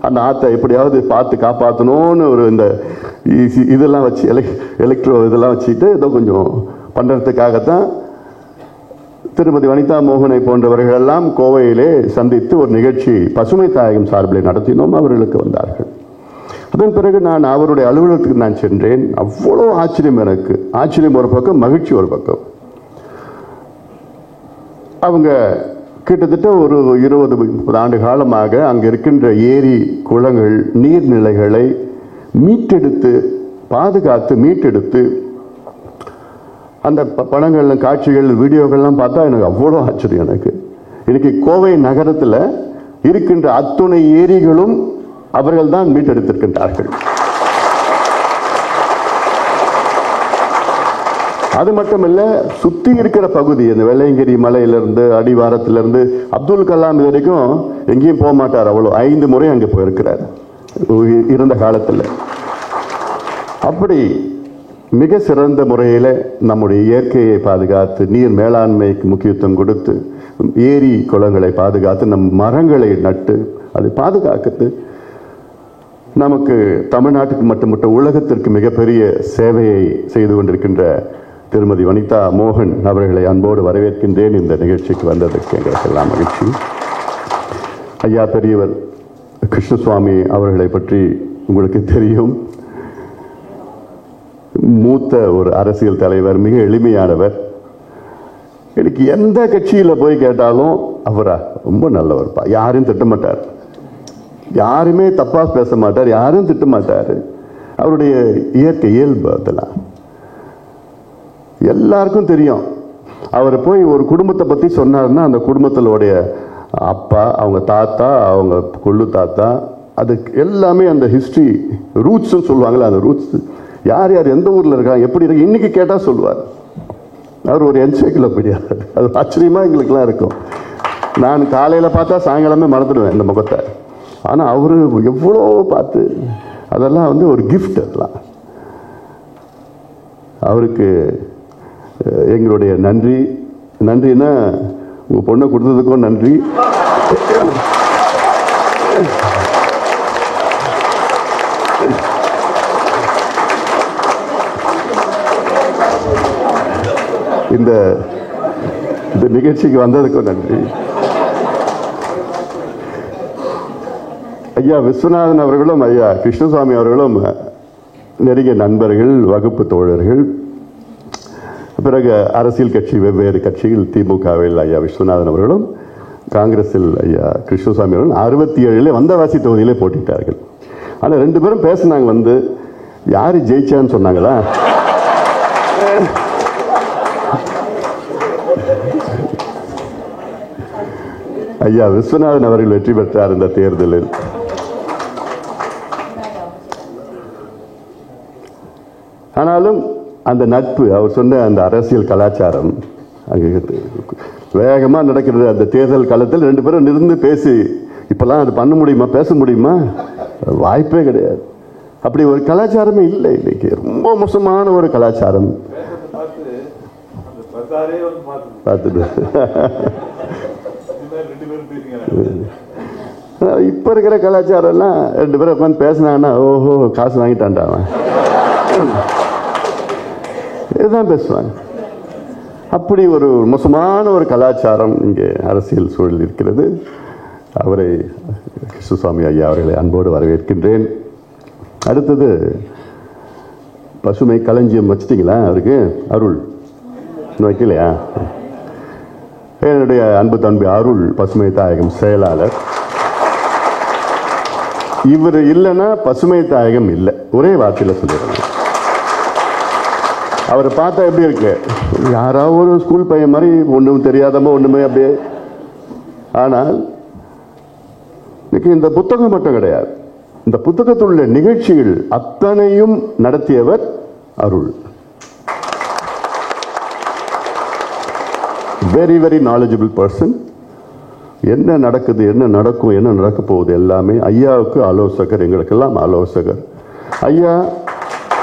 அந்த ஆற்றை எப்படியாவது பார்த்து காப்பாற்றணும்னு ஒரு இந்த இதெல்லாம் வச்சு எலக்ட்ரோ இதெல்லாம் வச்சுட்டு ஏதோ கொஞ்சம் பண்ணுறதுக்காகத்தான் திருமதி வனிதா மோகனை போன்றவர்கள் எல்லாம் கோவையிலே சந்தித்து ஒரு நிகழ்ச்சி பசுமை தாயகம் சார்பில் நடத்தினோம். அவர்களுக்கு வந்தார்கள். அதன் பிறகு நான் அவருடைய அலுவலகத்துக்கு நான் சென்றேன். அவ்வளோ ஆச்சரியம், எனக்கு ஆச்சரியம் ஒரு பக்கம், மகிழ்ச்சி ஒரு பக்கம். அவங்க கிட்டத்தட்ட ஒரு 20-30 ஆண்டு காலமாக அங்கே இருக்கின்ற ஏரி, குளங்கள், நீர்நிலைகளை மீட்டெடுத்து பாதுகாத்து மீட்டெடுத்து அந்த படங்கள், காட்சிகள், வீடியோக்கள்லாம் பார்த்தா எனக்கு அவ்வளோ ஆச்சரியம். எனக்கு இன்னைக்கு கோவை நகரத்தில் இருக்கின்ற அத்துணை ஏரிகளும் அவர்கள் தான் மீட்டெடுத்திருக்கின்றார்கள். அது மட்டுமல்ல, சுத்தி இருக்கிற பகுதி, இந்த வெள்ளையங்கிரி மலையிலிருந்து, அடிவாரத்திலிருந்து அப்துல் கலாம் இது வரைக்கும் எங்கேயும் போக மாட்டார். அவ்வளோ 5 முறை அங்கே போயிருக்கிறார் இருந்த காலத்தில். அப்படி மிக சிறந்த முறையில் நம்முடைய இயற்கையை பாதுகாத்து, நீர் மேலாண்மைக்கு முக்கியத்துவம் கொடுத்து, ஏரி குளங்களை பாதுகாத்து, நம் மரங்களை நட்டு அதை பாதுகாக்கிறது நமக்கு தமிழ்நாட்டுக்கு மட்டுமல்ல உலகத்திற்கு மிகப்பெரிய சேவையை செய்து கொண்டிருக்கின்ற திருமதி வனிதா மோகன் அவர்களை அன்போடு வரவேற்கின்றேன். இந்த நிகழ்ச்சிக்கு வந்ததற்கு எங்களுக்கெல்லாம் மகிழ்ச்சி. ஐயா பெரியவர் கிருஷ்ணசுவாமி அவர்களை பற்றி உங்களுக்கு தெரியும். மூத்த ஒரு அரசியல் தலைவர், மிக எளிமையானவர். எனக்கு எந்த கட்சியில் போய் கேட்டாலும் அவரா ரொம்ப நல்லவர்ப்பா, யாரையும் திட்டமாட்டார், யாருமே தப்பா பேச மாட்டார், யாரும் திட்ட மாட்டார். அவருடைய இயற்கை இயல்பு அதெல்லாம் எல்லாருக்கும் தெரியும். அவர் போய் ஒரு குடும்பத்தை பத்தி சொன்னார்னா அந்த குடும்பத்தினுடைய அப்பா, அவங்க தாத்தா, அவங்க கொள்ளு தாத்தா, அது எல்லாமே அந்த ஹிஸ்டரி ரூட்ஸ் சொல்லுவாங்களே, அந்த ரூட்ஸ் யார் யார் எந்த ஊர்ல இருக்காங்க, எப்படி இருக்கு, இன்னைக்கு கேட்டா சொல்லுவார். அவர் ஒரு என்சைக்ளோபீடியா. அது ஆச்சரியமா எங்களுக்கெல்லாம் இருக்கும். நான் காலையில பார்த்தா சாயங்காலமே மறந்துடுவேன் இந்த முகத்தை. ஆனா அவரு எவ்வளோ பார்த்து அதெல்லாம் வந்து ஒரு கிஃப்ட். அதெல்லாம் அவருக்கு எங்களுடைய நன்றி. நன்றினா உங்கள் பொண்ணை கொடுத்ததுக்கும் நன்றி. இந்த நிகழ்ச்சிக்கு வந்ததுக்கும் நன்றி. ஐயா விஸ்வநாதன் அவர்களும் ஐயா கிருஷ்ணசாமி அவர்களும் நெருங்கிய நண்பர்கள், வகுப்பு தோழர்கள். பிறகு அரசியல் கட்சி, வெவ்வேறு கட்சிகள், திமுகவில் ஐயா விஸ்வநாதன் அவர்களும், காங்கிரஸில் ஐயா கிருஷ்ணசாமி அவர்களும் 67 வந்தவாசி தொகுதியிலே போட்டிட்டார்கள். ஆனால் 2 பேரும் பேசினாங்க. வந்து யாரு ஜெயிச்சான்னு சொன்னாங்களா? ஐயா விஸ்வநாதன் அவர்கள் வெற்றி பெற்றார் இந்த தேர்தலில். ஆனாலும் அந்த நட்பு, அவர் சொன்ன அந்த அரசியல் கலாச்சாரம் வேகமாக நடக்கிறது. அந்த தேர்தல் காலத்தில் 2 பேரும் இருந்து பேசி, இப்பெல்லாம் அது பண்ண முடியுமா, பேச முடியுமா? வாய்ப்பே கிடையாது. அப்படி ஒரு கலாச்சாரமே இல்லை. இன்னைக்கு ரொம்ப மோசமான ஒரு கலாச்சாரம். பார்த்துட்டு இப்ப இருக்கிற கலாச்சாரம் எல்லாம் 2 பேரும் உட்காந்து பேசினாங்கன்னா, ஓஹோ காசு வாங்கிட்டான்டா அவன், இதுதான் பேசுவாங்க. அப்படி ஒரு மோசமான ஒரு கலாச்சாரம் இங்கே அரசியல் சூழல் இருக்கிறது. அவரை, கிருஷ்ணசாமி ஐயா அவர்களை அன்போடு வரவேற்கின்றேன். அடுத்தது பசுமை களஞ்சியம் வச்சிட்டீங்களா? அவருக்கு அருள் இன்னும் வைக்கலையா? என்னுடைய அன்பு தம்பி அருள் பசுமை தாயகம் செயலாளர். இவர் இல்லைன்னா பசுமை தாயகம் இல்லை, ஒரே வார்த்தையில் சொல்லிடுறேன். அவரை பார்த்தா எப்படி இருக்கு? யாராவது ஒரு ஸ்கூல் பையன் மாதிரி, ஒன்றும் தெரியாதமோ ஒன்றுமே அப்படியே. ஆனால் இந்த புத்தகம் மட்டும் கிடையாது, இந்த புத்தகத்தில் உள்ள நிகழ்ச்சிகள் அத்தனையும் நடத்தியவர் Arul. Very very knowledgeable person. என்ன நடக்குது, என்ன நடக்கும், என்ன நடக்க போகுது எல்லாமே ஐயாவுக்கு ஆலோசகர், எங்களுக்கெல்லாம் ஆலோசகர். ஐயா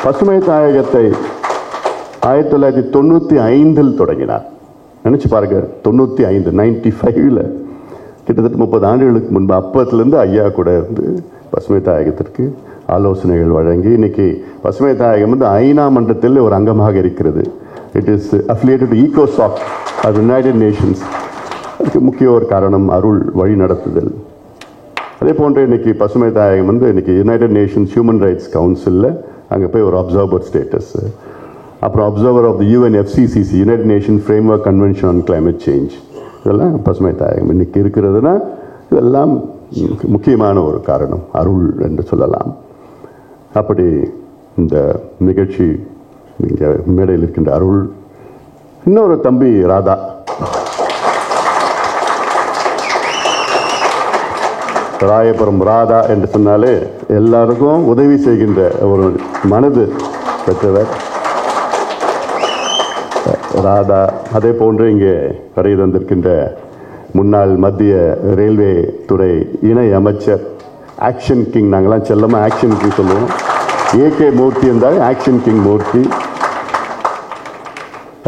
பசுமை தாயகத்தை 1995 தொடங்கினார். நினைச்சு பாருங்க, 95, 95ல் கிட்டத்தட்ட 30 ஆண்டுகளுக்கு முன்பு. அப்பத்திலிருந்து ஐயா கூட இருந்து பசுமை தாயகத்திற்கு ஆலோசனைகள் வழங்கி, இன்னைக்கு பசுமை தாயகம் வந்து ஐநா மன்றத்தில் ஒரு அங்கமாக இருக்கிறது. இட் இஸ் அஃபிலியேட்டட் டு ஈகோசாக், யுனைடெட் நேஷன்ஸ். அதுக்கு முக்கிய ஒரு காரணம் அருள் வழி நடத்துதல். அதே போன்று இன்னைக்கு பசுமை தாயகம் வந்து இன்னைக்கு யுனைடெட் நேஷன்ஸ் ஹியூமன் ரைட்ஸ் கவுன்சிலில் அங்கே போய் ஒரு அப்சர்வர் ஸ்டேட்டஸ், அப்புறம் observer of the UNFCCC, united nation framework convention on climate change. இதெல்லாம் பசுமை தாயகம் இன்னைக்கு இருக்கிறதுனா இதெல்லாம் முக்கியமான ஒரு காரணம் அருள் என்று சொல்லலாம். அப்படி இந்த நிகழ்ச்சி இங்கே மேடையில் இருக்கின்ற அருள், இன்னொரு தம்பி ராதா. ராயபுரம் ராதா என்று சொன்னாலே எல்லாருக்கும் உதவி செய்கின்ற ஒரு மனது பெற்றவர் ராதா. அதே போன்று இங்கே வருகை தந்திருக்கின்ற முன்னாள் மத்திய ரயில்வே துறை இணை அமைச்சர், ஆக்ஷன் கிங், நாங்களாம் செல்லமாக ஆக்ஷன் கிங் சொல்லுவோம். AK மூர்த்தி என்றால் ஆக்ஷன் கிங் மூர்த்தி.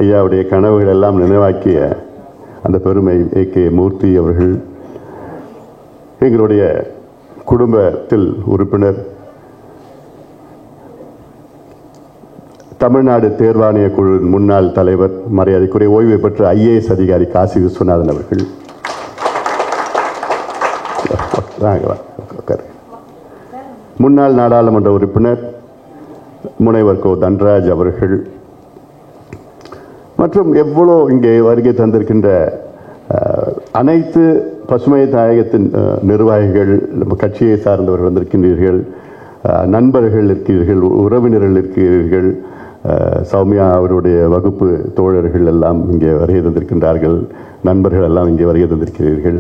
ஐயாவுடைய கனவுகள் எல்லாம் நினைவாக்கிய அந்த பெருமை AK மூர்த்தி அவர்கள். எங்களுடைய குடும்பத்தில் உறுப்பினர், தமிழ்நாடு தேர்வாணைய குழு முன்னாள் தலைவர், மரியாதைக்குரிய ஓய்வு பெற்ற IAS அதிகாரி காசி விஸ்வநாதன் அவர்கள். முன்னாள் நாடாளுமன்ற உறுப்பினர் முனைவர் கோ தன்ராஜ் அவர்கள். மற்றும் எவ்வளோ இங்கே வருகை தந்திருக்கின்ற அனைத்து பசுமை தாயகத்தின் நிர்வாகிகள், நம்ம கட்சியை சார்ந்தவர்கள் வந்திருக்கின்றீர்கள், நண்பர்கள் இருக்கிறீர்கள், உறவினர்கள் இருக்கிறீர்கள், சௌமியா அவருடைய வகுப்பு தோழர்கள் எல்லாம் இங்கே வருகை தந்திருக்கின்றார்கள், நண்பர்கள் எல்லாம் இங்கே வருகை தந்திருக்கிறீர்கள்,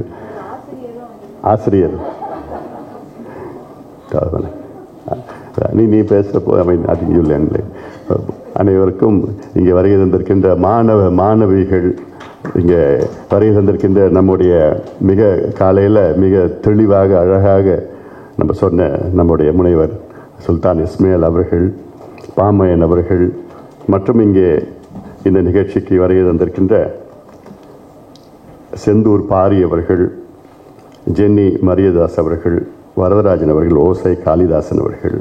ஆசிரியர் நீ பேசுகிறப்போ அதிகம் அனைவருக்கும் இங்கே வருகை தந்திருக்கின்ற மாணவிகள், இங்கே வருகை தந்திருக்கின்ற நம்முடைய மிக காலையில் மிக தெளிவாக அழகாக நம்ம சொன்ன நம்முடைய முனைவர் சுல்தான் இஸ்மாயில் அவர்கள், பாமையன் அவர்கள் மற்றும் இங்கே இந்த நிகழ்ச்சிக்கு வருகை தந்திருக்கின்ற செந்தூர் பாரி அவர்கள், ஜென்னி மரியதாஸ் அவர்கள், வரதராஜன் அவர்கள், ஓசை காளிதாசன் அவர்கள்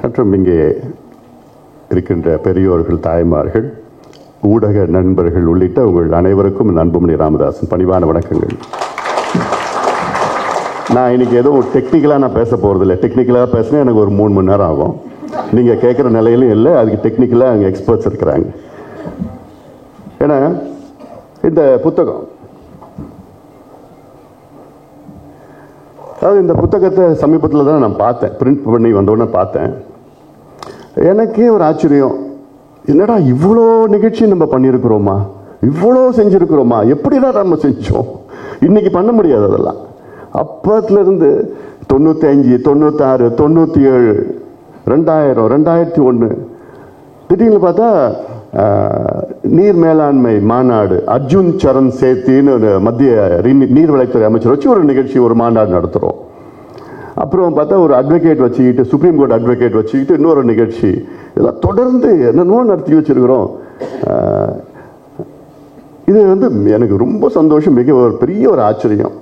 மற்றும் இங்கே இருக்கின்ற பெரியோர்கள், தாய்மார்கள், ஊடக நண்பர்கள் உள்ளிட்ட உங்கள் அனைவருக்கும் அன்புமணி ராமதாசன் பணிவான வணக்கங்கள். நான் இன்னைக்கு ஏதோ டெக்னிக்கலாக நான் பேச போகிறதில்ல. டெக்னிக்கலாக பேசினா எனக்கு ஒரு 3 மணி நேரம் ஆகும். நீங்கள் கேட்குற நிலையிலும் இல்லை, அதுக்கு டெக்னிக்கலாக அங்கே எக்ஸ்பர்ட்ஸ் இருக்கிறாங்க. ஏன்னா இந்த புத்தகம், அதாவது இந்த புத்தகத்தை சமீபத்தில் தான் நான் பார்த்தேன், பிரிண்ட் பண்ணி வந்தோடனே பார்த்தேன். எனக்கே ஒரு ஆச்சரியம், என்னடா இவ்வளோ நிகழ்ச்சி நம்ம பண்ணியிருக்கிறோமா, இவ்வளோ செஞ்சுருக்கிறோமா, எப்படிடா நம்ம செஞ்சோம், இன்னைக்கு பண்ண முடியாது. அதெல்லாம் அப்பத்துலேருந்து 95, 96, 97, 2000, 2001 திடீர்னு பார்த்தா நீர் மேலாண்மை மாநாடு, அர்ஜுன் சரண் சேத்தின்னு ஒரு மத்திய நீர்வளத்துறை அமைச்சர் வச்சு ஒரு நிகழ்ச்சி, ஒரு மாநாடு நடத்துகிறோம். அப்புறம் பார்த்தா ஒரு அட்வொகேட் வச்சுக்கிட்டு, சுப்ரீம் கோர்ட் அட்வொகேட் வச்சுக்கிட்டு இன்னொரு நிகழ்ச்சி, இதெல்லாம் தொடர்ந்து என்னென்னோ நடத்தி வச்சிருக்கிறோம். இது வந்து எனக்கு ரொம்ப சந்தோஷம், மிக ஒரு பெரிய ஒரு ஆச்சரியம்.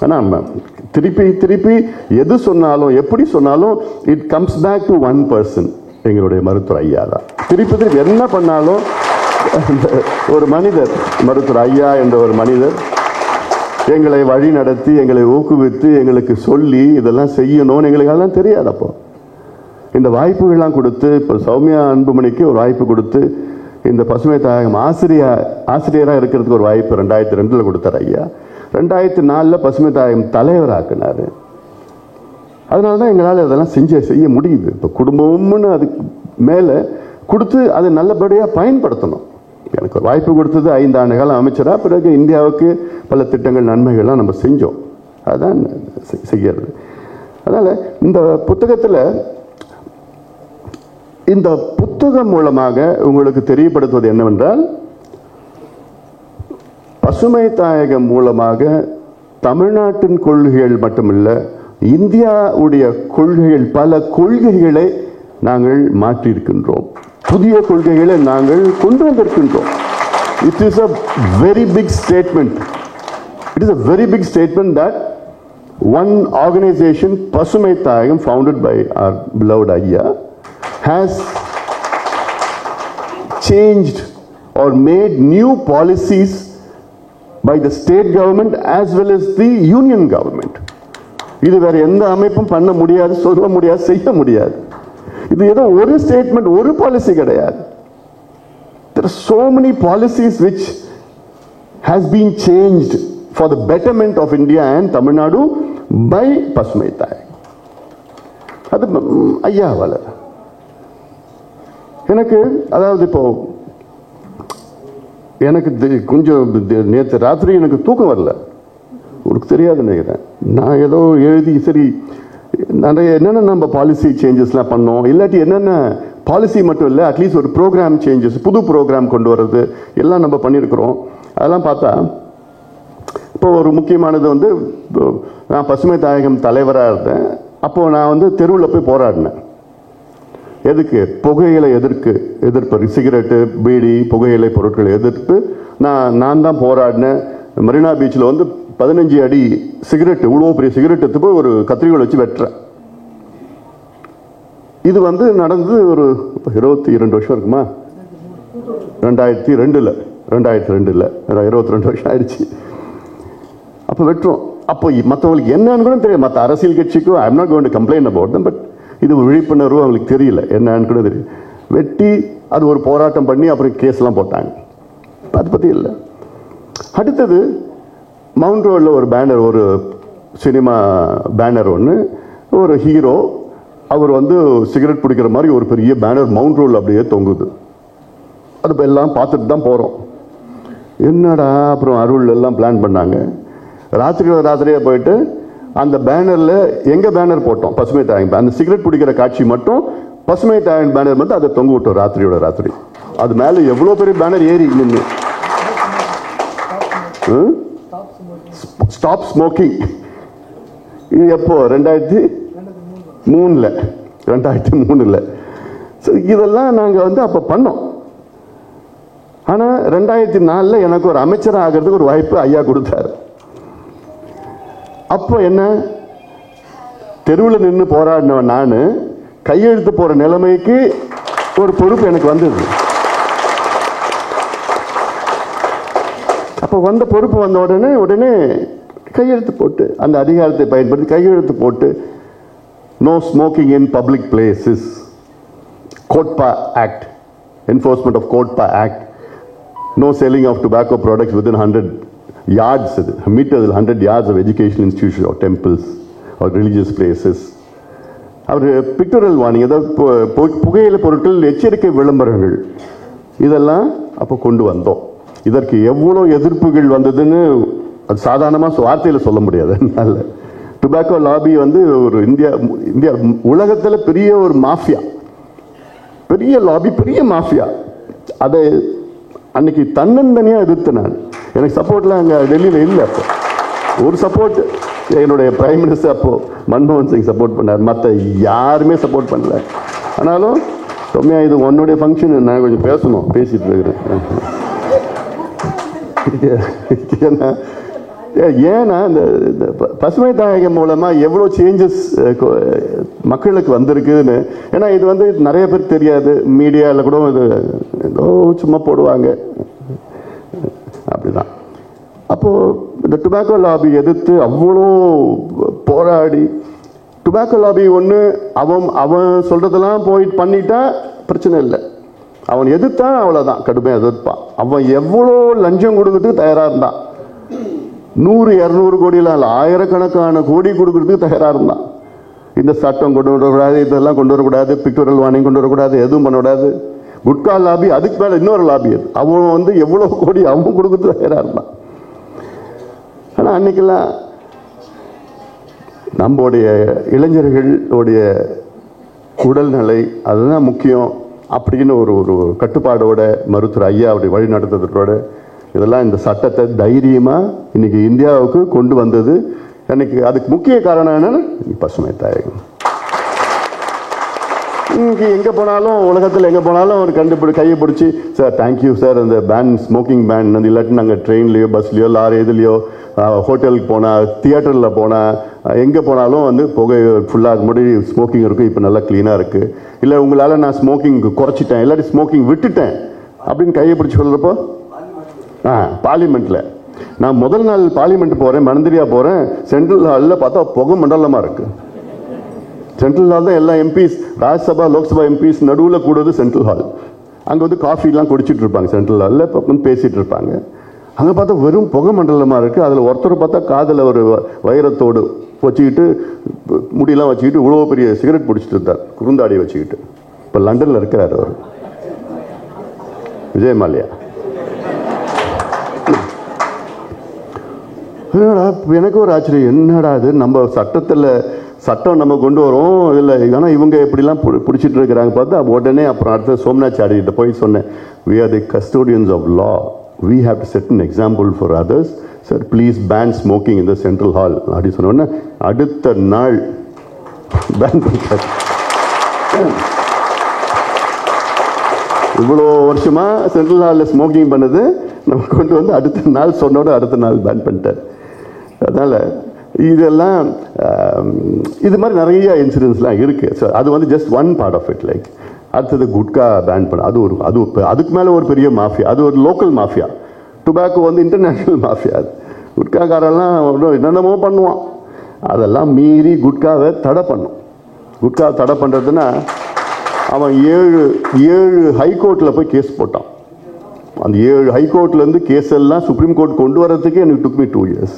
ஆனால் திருப்பி திருப்பி எது சொன்னாலும் எப்படி சொன்னாலும் it comes back to one person, எங்களுடைய மருத்துவர் ஐயா தான். திருப்பி திருப்பி என்ன பண்ணாலும் ஒரு மனிதர், மருத்துவர் ஐயா என்ற ஒரு மனிதர் எங்களை வழி நடத்தி, எங்களை ஊக்குவித்து, எங்களுக்கு சொல்லி இதெல்லாம் செய்யணும்னு எங்களுக்கு அதெல்லாம் தெரியாது. அப்போ இந்த வாய்ப்புகள்லாம் கொடுத்து, இப்போ சௌமியா அன்புமணிக்கு ஒரு வாய்ப்பு கொடுத்து, இந்த பசுமை தாயகம் ஆசிரியராக இருக்கிறதுக்கு ஒரு வாய்ப்பு 2002 கொடுத்தார் ஐயா. 2004 பசுமை தாயகம் தலைவராக்குனார். அதனால தான் எங்களால் அதெல்லாம் செய்ய முடியுது. இப்போ குடும்பம்னு அதுக்கு மேலே கொடுத்து அதை நல்லபடியாக பயன்படுத்தணும். எனக்கு ஒரு வாய்ப்பு கொடுத்தது 5 ஆண்டு காலம் அமைச்சராக, பிறகு இந்தியாவுக்கு பல திட்டங்கள், நன்மைகள்லாம் நம்ம செஞ்சோம். அதுதான் செய்யறது. அதனால் இந்த புத்தகத்தில், இந்த புத்தகம் மூலமாக உங்களுக்கு தெரியப்படுத்துவது என்னவென்றால், பசுமை தாயகம் மூலமாக தமிழ்நாட்டின் கொள்கைகள் மட்டுமல்ல, இந்தியாவுடைய கொள்கைகள், பல கொள்கைகளை நாங்கள் மாற்றியிருக்கின்றோம். புதிய கொள்கைகளை நாங்கள் கொண்டு வந்திருக்கின்றோம். It is a very big statement. It is a very big statement that one organization, Pasumai Thayagam, founded by our beloved Ayya, has changed or made new policies by the state government as well as the union government. இது வேற எந்த அமைப்பும் பண்ண முடியாது, சொல்ல முடியாது, செய்ய முடியாது. இது ஏதோ ஒரு ஸ்டேட்மெண்ட், ஒரு பாலிசி கிடையாது. There are so many policies which has been changed for the betterment of India and Tamil Nadu by Pasumai Thayagam. அது ஐயாவால. எனக்கு அதாவது இப்போ எனக்கு கொஞ்சம் நேற்று ராத்திரி எனக்கு தூக்கம் வரல, உனக்கு தெரியாது நினைக்கிறேன். நான் ஏதோ எழுதி சரி நிறைய என்னென்ன நம்ம பாலிசி சேஞ்சஸ்லாம் பண்ணோம், இல்லாட்டி என்னென்ன பாலிசி மட்டும் இல்லை, அட்லீஸ்ட் ஒரு ப்ரோக்ராம் சேஞ்சஸ், புது ப்ரோக்ராம் கொண்டு வர்றது எல்லாம் நம்ம பண்ணியிருக்கிறோம். அதெல்லாம் பார்த்தா இப்போ ஒரு முக்கியமானது வந்து, நான் பசுமை தாயகம் தலைவராக இருந்தேன். அப்போது நான் வந்து தெருவில் போய் போராடினேன். எதுக்கு? புகையிலை எதிர்ப்பு, சிகரெட்டு, பீடி, புகையிலை பொருட்களை எதிர்ப்பு நான் தான் போராடினேன். மெரினா பீச்சில் வந்து 15 அடி சிகரெட், இவ்வளோ பெரிய சிகரெட் எடுத்து போய் ஒரு கத்திரிக்கோல் வச்சு வெட்டுறேன். இது வந்து நடந்தது ஒரு 22 வருஷம் இருக்குமா, 2002 22 வருஷம் ஆயிடுச்சு. அப்போ வெட்டுறோம். அப்போ மற்றவங்களுக்கு என்னன்னு கூட தெரியும், மற்ற அரசியல் கட்சிக்கும் I am not going to complaint about them, but இது ஒரு விழிப்புணர்வு அவங்களுக்கு தெரியல, என்னன்னு கூட தெரியும். வெட்டி அது ஒரு போராட்டம் பண்ணி அப்புறம் கேஸ்லாம் போட்டாங்க. அதை பற்றி இல்லை. அடுத்தது மவுண்ட் ரோடில் ஒரு பேனர், ஒரு சினிமா பேனர் ஒன்று, ஒரு ஹீரோ அவர் வந்து சிகரெட் பிடிக்கிற மாதிரி ஒரு பெரிய பேனர் மவுண்ட் ரோடில் அப்படியே தொங்குது. அது இப்போ எல்லாம் பார்த்துட்டு தான் போகிறோம். என்னடா, அப்புறம் அருள் எல்லாம் பிளான் பண்ணாங்க. ராத்திரியாக போயிட்டு அந்த பேனரில் எங்கள் பேனர் போட்டோம், பசுமை தாயகம். அந்த சிகரெட் பிடிக்கிற காட்சி மட்டும் பசுமை தாயகம் பேனர் வந்து அதை தொங்க விட்டோம் ராத்திரி. அது மேலே எவ்வளோ பெரிய பேனர் ஏறி நின்று, ஸ்டாப் ஸ்மோக்கிங். இது எப்போ 2003 இதெல்லாம் நாங்கள் அப்போ பண்ணோம். ஆனால் 2004 எனக்கு ஒரு அமைச்சர் ஆகிறதுக்கு ஒரு வாய்ப்பு ஐயா கொடுத்தாரு. அப்போ என்ன, தெருவில் நின்று போராடினவன் நான் கையெழுத்து போற நிலைமைக்கு ஒரு பொறுப்பு எனக்கு வந்தது. அப்போ வந்த பொறுப்பு வந்த உடனே கையெழுத்து போட்டு அந்த அதிகாரத்தை பயன்படுத்தி கையெழுத்து போட்டு no smoking in public places, COTPA act, enforcement of COTPA act, no selling of tobacco products within 100 yards, meters, 100 yards of education institutions or temples or religious places. அவர் பிக்டோரியல் வார்னிங், அதாவது புகையிலை பொருட்கள் எச்சரிக்கை விளம்பரங்கள், இதெல்லாம் அப்போ கொண்டு வந்தோம். இதற்கு எவ்வளோ எதிர்ப்புகள் வந்ததுன்னு அது சாதாரணமாக வார்த்தையில் சொல்ல முடியாது. அதனால டுபாக்கோ லாபி ஒரு இந்தியா உலகத்தில் பெரிய ஒரு மாஃபியா, பெரிய லாபி, பெரிய மாஃபியா. அதை அன்னைக்கு தன்னந்தனியாக எதிர்த்து நான், எனக்கு சப்போர்ட்லாம் அங்கே டெல்லியில் இல்லை. அப்போ ஒரு சப்போர்ட் என்னுடைய பிரைம் மினிஸ்டர் அப்போ மன்மோகன் சிங் சப்போர்ட் பண்ணார், மற்ற யாருமே சப்போர்ட் பண்ணல. ஆனாலும் சௌமியா இது உன்னுடைய ஃபங்க்ஷன், நான் கொஞ்சம் பேசணும், பேசிட்டு இருக்கிறேன். ஏன்னா இந்த பசுமை தாயகம் மூலமாக எவ்வளோ சேஞ்சஸ் மக்களுக்கு வந்திருக்குதுன்னு. ஏன்னா இது நிறைய பேர் தெரியாது, மீடியாவில் கூட இது ஏதோ சும்மா போடுவாங்க அப்படிதான். அப்போது இந்த டுபாக்கோ லாபி எதிர்த்து அவ்வளோ போராடி, டுபாக்கோ லாபி ஒன்று அவன் சொல்கிறதெல்லாம் போயிட்டு பண்ணிட்டா பிரச்சனை இல்லை, அவன் எதிர்த்தான் அவ்வளோதான், கடுமையாக எதிர்ப்பான். அவன் எவ்வளோ லஞ்சம் கொடுக்கறதுக்கு தயாராக இருந்தான், 100-200 கோடியில் ஆயிரக்கணக்கான கோடி கொடுக்கறதுக்கு தயாராக இருந்தான். இந்த சட்டம் கொண்டு வரக்கூடாது, இதெல்லாம் கொண்டு வரக்கூடாது, பிக்டோரியல் வார்னிங் கொண்டு வரக்கூடாது, எதுவும் பண்ணக்கூடாது. குட்கா லாபி, அதுக்கு மேலே இன்னொரு லாபி, அது அவன் எவ்வளோ கோடி அவன் கொடுக்கறதுக்கு தயாராக இருந்தான். ஆனால் அன்னைக்கெல்லாம் நம்முடைய இளைஞர்களுடைய உடல்நிலை அதுதான் முக்கியம் அப்படின்னு ஒரு கட்டுப்பாடோட மருத்துவர் ஐயா அப்படி வழி நடத்துறதோட இதெல்லாம் இந்த சட்டத்தை தைரியமாக இன்னைக்கு இந்தியாவுக்கு கொண்டு வந்தது. எனக்கு அதுக்கு முக்கிய காரணம் என்னன்னா பசுமை தாயகம். இன்னைக்கு எங்கே போனாலும், உலகத்தில் எங்கே போனாலும் ஒரு கையை பிடிச்சி, சார் தேங்க்யூ சார், அந்த பேன், ஸ்மோக்கிங் பேன் இல்லாட்டி நாங்கள் ட்ரெயின்லையோ பஸ்லையோ லாரி இதுலையோ ஹோட்டலுக்கு போனால், தியேட்டரில் போனால், எங்கே போனாலும் புகை ஃபுல்லாக முன்னாடி ஸ்மோக்கிங் இருக்குது, இப்போ நல்லா க்ளீனாக இருக்குது. இல்லை உங்களால் நான் ஸ்மோக்கிங் குறைச்சிட்டேன், இல்லாட்டி ஸ்மோக்கிங் விட்டுட்டேன் அப்படின்னு கையை பிடிச்சி சொல்கிறப்போ, பார்லிமெண்ட்டில் நான் முதல் நாள் பார்லிமெண்ட் போகிறேன், மனந்திரியா போகிறேன், சென்ட்ரல் ஹாலில் பார்த்தா புகை மண்டலமாக இருக்குது. சென்ட்ரல் ஹால் தான் எல்லா எம்பிஸ், ராஜ்யசபா லோக்சபா எம்பிஸ் நடுவில் கூடுவது சென்ட்ரல் ஹால். அங்கே காஃபிலாம் குடிச்சிட்டு இருப்பாங்க சென்ட்ரல் ஹாலில், இப்போ பேசிகிட்டு இருப்பாங்க. அங்கே பார்த்தா வெறும் புகை மண்டலமாக இருக்குது. அதில் ஒருத்தர் பார்த்தா காதில் ஒரு வைரத்தோடு வச்சுக்கிட்டு, முடியெல்லாம் வச்சுக்கிட்டு இவ்வளோ பெரிய சிகரெட் பிடிச்சிட்டு இருந்தார், குறுந்தாடியை வச்சுக்கிட்டு. இப்போ லண்டனில் இருக்கிறார் அவர், விஜய் மால்யா. எனக்கு ஒரு ஆச்சரியம், என்னடா அது, நம்ம சட்டம் நம்ம கொண்டு வரோம் இல்லை, ஆனால் இவங்க எப்படிலாம் பிடிச்சிட்டு இருக்கிறாங்க பார்த்தா உடனே அப்புறம் அடுத்த சோம்நாத் சாரிகிட்ட போய் சொன்னேன், we are the custodians of law, we have to set an example for others, sir please ban smoking in the central hall அப்படி சொன்னோன்னே அடுத்த நாள் பேன் பண்ணிட்டார். இவ்வளோ வருஷமா சென்ட்ரல் ஹாலில் ஸ்மோக்கிங் பண்ணது நம்ம கொண்டு அடுத்த நாள் சொன்னோட அடுத்த நாள் பேன் பண்ணிட்டார். அதனால் இதெல்லாம் இது மாதிரி நிறைய இன்சிடென்ட்ஸ்லாம் இருக்குது. ஸோ அது just one part of it. Like அடுத்தது குட்கா பேன் பண்ண, அது அதுக்கு மேலே ஒரு பெரிய மாஃபியா, அது ஒரு local mafia. Tobacco international mafia. அது குட்காக்காரெல்லாம் என்னென்னமோ பண்ணுவான், அதெல்லாம் மீறி குட்காவை தடை பண்ணும். குட்கா தடை பண்ணுறதுன்னா அவன் 7 ஹைகோர்ட்டில் போய் கேஸ் போட்டான். அந்த 7 ஹைகோர்ட்லேருந்து கேஸ் எல்லாம் சுப்ரீம் கோர்ட் கொண்டு வரதுக்கே எனக்கு டுக் மீ 2 years.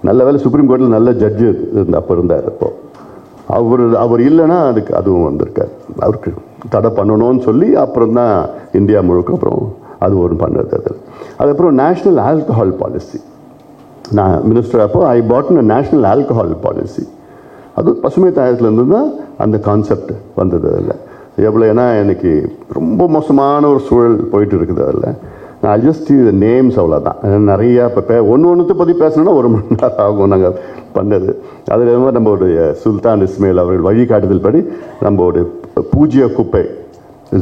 நல்ல வேலை சுப்ரீம் கோர்ட்டில் நல்ல ஜட்ஜு அப்போ இருந்தார். அப்போ அவர் இல்லைன்னா அதுவும் வந்திருக்கார். அவருக்கு தடை பண்ணணும்னு சொல்லி அப்புறம் தான் இந்தியா முழுக்க அப்புறம் அது ஒரு பண்ணுறது. அதுக்கப்புறம் நேஷ்னல் ஆல்கஹால் பாலிசி, நான் மினிஸ்டர் அப்போ ஐ பாட் நேஷ்னல் ஆல்கஹால் பாலிசி. அது பசுமை தாயகத்துலேருந்து தான் அந்த கான்செப்ட் வந்தது. அதில் எவ்வளோ, ஏன்னா எனக்கு ரொம்ப மோசமான ஒரு சூழல் போயிட்டு இருக்குது. அதில் நான் ஜஸ்ட் இது நேம்ஸ் அவ்வளோதான். நிறையா இப்போ ஒன்றுத்தை பற்றி பேசணுன்னா 1 மணி நேரம் ஆகும் நாங்கள் பண்ணது. அதில் நம்ம ஒரு சுல்தான் இஸ்மாயில் அவர்கள் வழிகாட்டுதல் படி நம்ம ஒரு பூஜ்ய குப்பை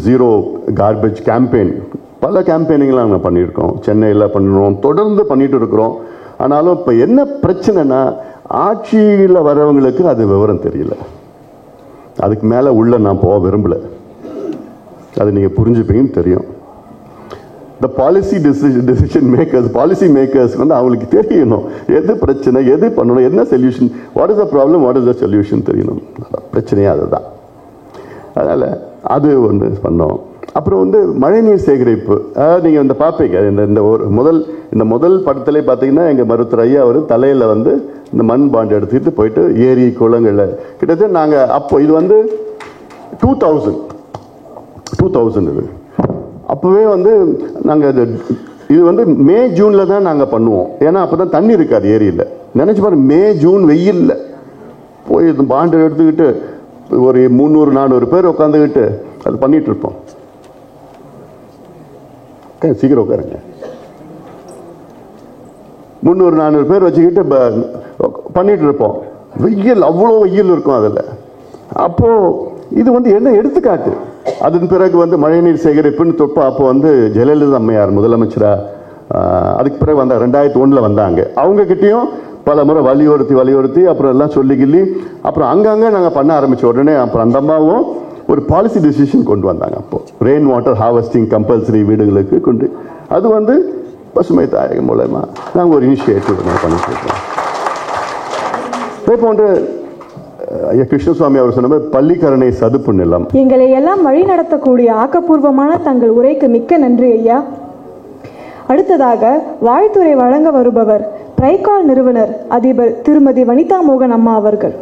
ஜீரோ கார்பேஜ் கேம்பெயின், பல கேம்பெயினிங்லாம் நாங்கள் பண்ணியிருக்கோம். சென்னையில் பண்ணுறோம், தொடர்ந்து பண்ணிட்டு இருக்கிறோம். ஆனாலும் இப்போ என்ன பிரச்சனைனா ஆட்சியில் வரவங்களுக்கு அது விவரம் தெரியல. அதுக்கு மேலே உள்ள நான் போக விரும்பலை. அது நீங்கள் புரிஞ்சுப்பீங்கன்னு தெரியும். இந்த policy decision makers, policy makers வந்து அவங்களுக்கு தெரியணும் எது பிரச்சனை, எது பண்ணணும், என்ன solution, what is the problem, what is the solution தெரியணும். பிரச்சனையே அதுதான். அதனால் அது ஒன்று பண்ணோம். அப்புறம் வந்து மழைநீர் சேகரிப்பு, நீங்கள் இந்த பார்ப்பீங்க இந்த முதல் படத்திலே பார்த்தீங்கன்னா எங்கள் மருத்துவர் ஐயா அவர் தலையில் வந்து இந்த மண் பாண்டு எடுத்துக்கிட்டு போயிட்டு ஏரி குளங்களில் கிட்டத்தட்ட நாங்கள் அப்போ இது வந்து 2000 இது அப்போவே வந்து நாங்கள் இது வந்து மே ஜூனில் தான் நாங்கள் பண்ணுவோம். ஏன்னா அப்போ தான் தண்ணி இருக்காது ஏரியில். நினச்சி பாருங்க, மே ஜூன் வெயிலில் போய் பாண்டு எடுத்துக்கிட்டு ஒரு 300-400 பேர் உட்காந்துக்கிட்டு அது பண்ணிட்டு இருப்போம். சீக்கிரம் உட்காருங்க. 300-400 பேர் வச்சுக்கிட்டு பண்ணிட்டு இருப்போம். வெயில் அவ்வளோ வெயில் இருக்கும் அதில். அப்போ இது வந்து என்ன எடுத்துக்காட்டு. அதன் பிறகு வந்து மழைநீர் சேகரிப்புன்னு தொப்பா அப்போ வந்து ஜெயலலிதா அம்மையார் முதலமைச்சரா அதுக்கு பிறகு வந்தாங்க. 2001 வந்தாங்க. அவங்க கிட்டேயும் பல முறை வலியுறுத்தி அப்புறம் எல்லாம் சொல்லிக்கிள்ளி அப்புறம் அங்கங்கே நாங்கள் பண்ண ஆரம்பித்த உடனே அப்புறம் அந்த அம்மாவும் ஒரு பாலிசி டிசிஷன் கொண்டு வந்தாங்க. அப்போது ரெயின் வாட்டர் ஹார்வெஸ்டிங் கம்பல்சரி வீடுகளுக்கு கொண்டு, அது வந்து பசுமை தாயகம் மூலமா நாங்கள் ஒரு இனிஷியேட்டிவ் பண்ணிட்டு இருக்கோம். அதே போன்று கிருஷ்ணசுவாமி அவர் சொன்ன பள்ளிக்கரணை சதுப்பு நிலம்.
எங்களை எல்லாம் வழி நடத்தக்கூடிய ஆக்கப்பூர்வமான தங்கள் உரைக்கு மிக்க நன்றி ஐயா. அடுத்ததாக வாழ்த்துரை வழங்க வருபவர் பிரைகால் நிறுவனர் அதிபர் திருமதி வனிதா மோகன் அம்மா அவர்கள்.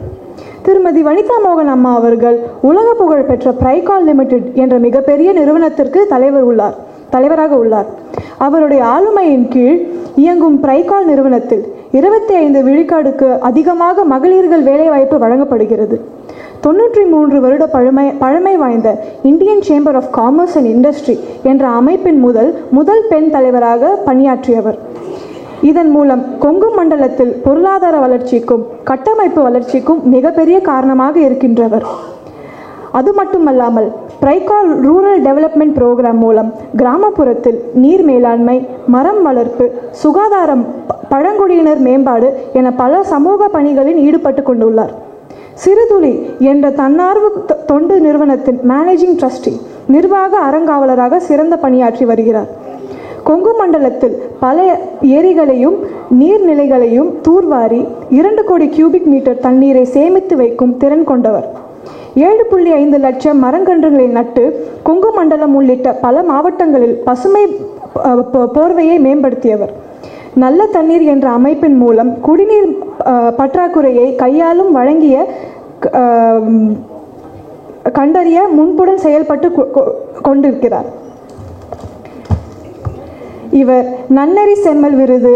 திருமதி வனிதா மோகன் அம்மா அவர்கள் உலக புகழ் பெற்ற பிரைகால் லிமிடெட் என்ற மிகப்பெரிய நிறுவனத்திற்கு தலைவராக உள்ளார். அவருடைய ஆளுமையின் கீழ் இயங்கும் பிரைகால் நிறுவனத்தில் 25 விழுக்காடுக்கு அதிகமாக மகளிர்கள் வேலைவாய்ப்பு வழங்கப்படுகிறது. 93 வருட பழமை வாய்ந்த Indian chamber of commerce and industry என்ற அமைப்பின் முதல் பெண் தலைவராக பணியாற்றியவர். இதன் மூலம் கொங்கு மண்டலத்தில் பொருளாதார வளர்ச்சிக்கும் கட்டமைப்பு வளர்ச்சிக்கும் மிகப்பெரிய காரணமாக இருக்கின்றவர். அது மட்டுமல்லாமல் பிரைகால் ரூரல் டெவலப்மெண்ட் புரோகிராம் மூலம் கிராமப்புறத்தில் நீர் மேலாண்மை, மரம் வளர்ப்பு, சுகாதாரம், பழங்குடியினர் மேம்பாடு என பல சமூக பணிகளில் ஈடுபட்டு கொண்டுள்ளார். சிறுதுளி என்ற தன்னார்வ தொண்டு நிறுவனத்தின் மேனேஜிங் ட்ரஸ்டி, நிர்வாக அறங்காவலராக சிறந்த பணியாற்றி வருகிறார். கொங்கு மண்டலத்தில் பல ஏரிகளையும் நீர்நிலைகளையும் தூர்வாரி 2 கோடி கியூபிக் மீட்டர் தண்ணீரை சேமித்து வைக்கும் திறன் கொண்டவர். 7.5 லட்சம் மரங்கன்றுகளை நட்டு கொங்கு மண்டலம் உள்ளிட்ட பல மாவட்டங்களில் பசுமை போர்வையை மேம்படுத்தியவர். நல்ல தண்ணீர் என்ற அமைப்பின் மூலம் குடிநீர் பற்றாக்குறையை கையாளும் வழங்கிய கண்டறிய முன்புடன் செயல்பட்டு கொண்டிருக்கிறார். இவர் நன்னெறி செம்மல் விருது,